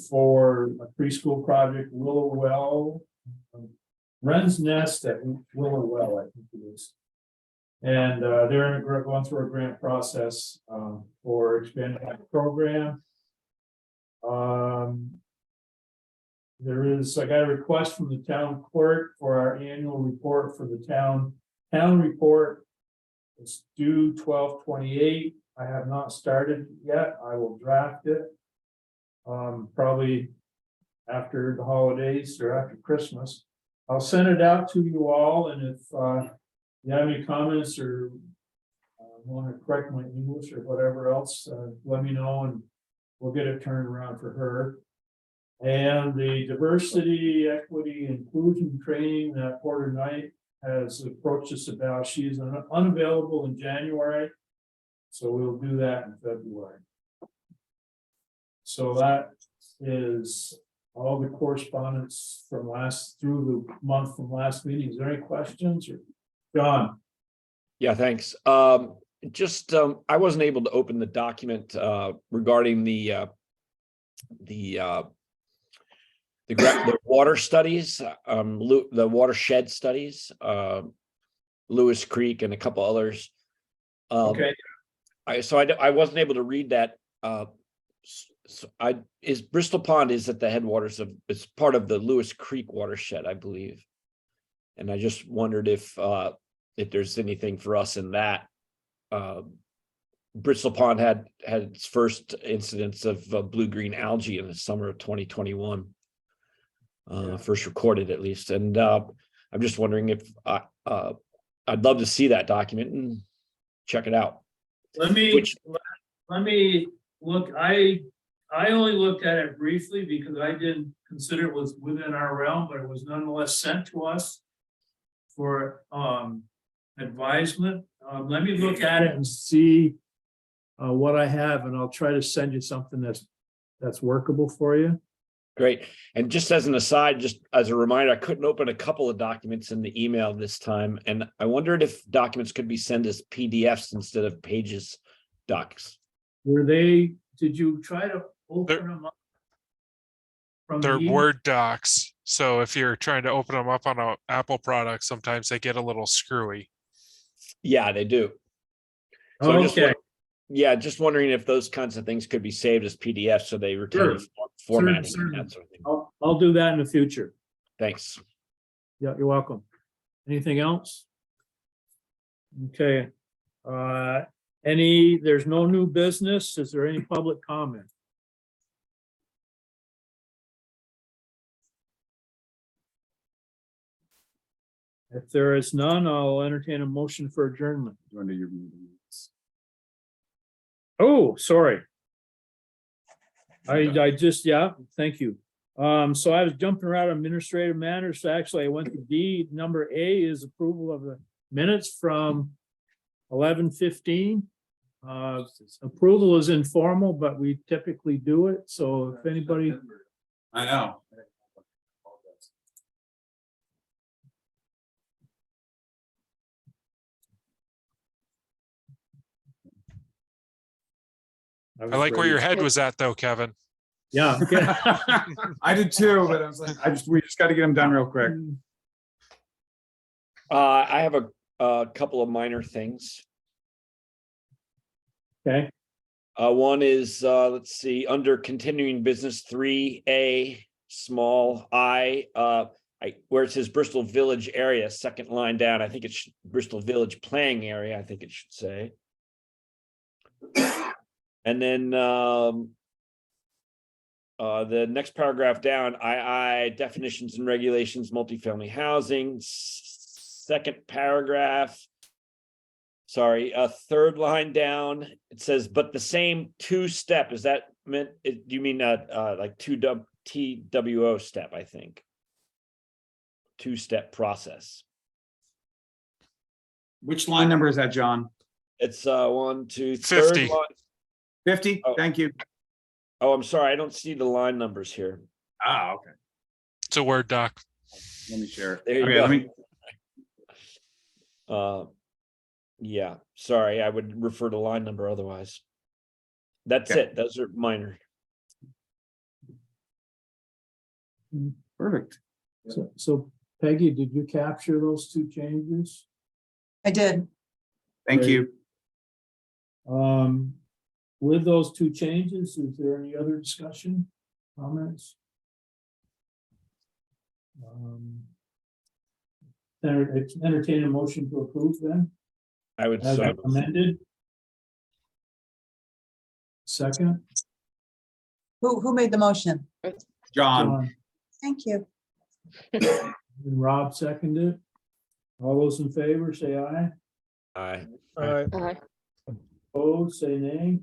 for a preschool project, Willow Well, Wren's Nest at Willow Well, I think it is. And they're going through a grant process for expanding that program. I got a request from the town clerk for our annual report for the town. Town report is due 12/28. I have not started yet. I will draft it. Probably after the holidays or after Christmas. I'll send it out to you all, and if you have any comments or want to correct my English or whatever else, let me know and we'll get it turned around for her. And the diversity, equity, inclusion training that Porter Knight has approached us about, she's unavailable in January. So we'll do that in February. So that is all the correspondence from through the month from last meeting. Is there any questions or John? Yeah, thanks. Just, I wasn't able to open the document, regarding the water studies, the watershed studies, Lewis Creek and a couple others. Okay, I wasn't able to read that. Is Bristol Pond is at the headwaters of, it's part of the Lewis Creek watershed, I believe. And I just wondered if there's anything for us in that. Bristol Pond had its first incidence of blue-green algae in the summer of 2021. First recorded at least. And I'm just wondering if I'd love to see that document and check it out. let me look. I only looked at it briefly because I didn't consider it was within our realm, but it was nonetheless sent to us for advisement. Let me look at it and see what I have, and I'll try to send you something that's workable for you. Great. And just as an aside, just as a reminder, I couldn't open a couple of documents in the email this time. And I wondered if documents could be sent as PDFs instead of pages docs. Did you try to open them up? From They're the email? Word docs. So if you're trying to open them up on an Apple product, sometimes they get a little screwy. Yeah, they do. So Okay. just wondering if those kinds of things could be saved as PDFs so they retain the formatting and that sort of thing. I'll do that in the future. Thanks. Yeah, you're welcome. Anything else? Okay. There's no new business. Is there any public comment? If there is none, I'll entertain a motion for adjournment. Under your meetings. Oh, sorry. Thank you. So I was jumping around administrative matters. So actually I went to D. Number A is approval of the minutes from 11:15. Approval is informal, but we typically do it. So if anybody, I know. I like where your head was at though, Kevin. Yeah. I did too, but I was like, we just got to get them done real quick. I have a couple of minor things. Okay. One is, let's see, under continuing business 3A, small I, where it says Bristol Village area, second line down, I think it's Bristol Village playing area, I think it should say. And then the next paragraph down, II definitions and regulations, multifamily housing, second paragraph. Sorry, third line down, it says, but the same two-step, is that meant, do you mean like TWO step, I think? Two-step process. Which line number is that, John? It's 1, 2, 50. third line. 50? Oh. Thank you. Oh, I'm sorry, I don't see the line numbers here. Ah, okay. It's a Word doc. Let me share it. There you Okay, go. Yeah, sorry, I would refer to line number otherwise. That's Okay. it, those are minor. Perfect. So Peggy, did you capture those two changes? I did. Thank you. With those two changes, is there any other discussion, comments? Entertain a motion to approve then, I would as say, amended. Second. Who made the motion? John. Thank you. And Rob seconded. All those in favor, say aye. aye. All right. Opposed, say nay.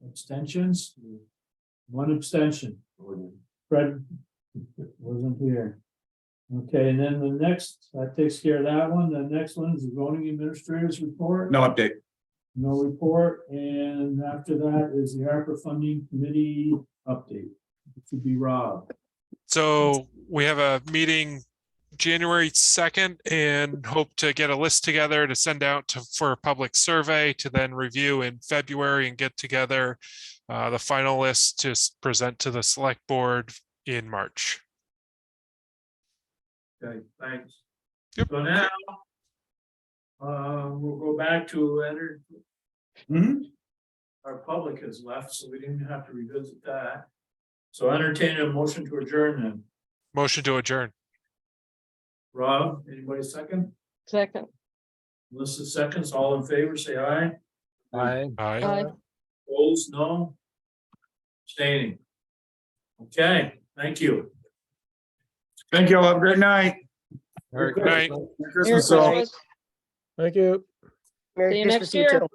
Abstentions? One abstention. Fred wasn't here. Okay, and then the next, that takes care of that one. The next one is the zoning administrator's report. No update. No report, and after that is the ARPA funding committee update. It should be Rob. So we have a meeting January 2nd and hope to get a list together to send out for a public survey to then review in February and get together the final list to present to the select board in March. Okay, thanks. Yep. So now, we'll go back to our public has left, so we didn't have to revisit that. So entertain a motion to adjourn then. Motion to adjourn. Rob, anybody second? Second. Melissa seconds, all in favor, say aye. I. Aye. Aye. Opposed, no. Abstaining. Okay, thank you. Thank you all. Have a great night. Merry Good night. Christmas. Merry Christmas all. Christmas. Thank you. Merry See you Christmas next to you year. too.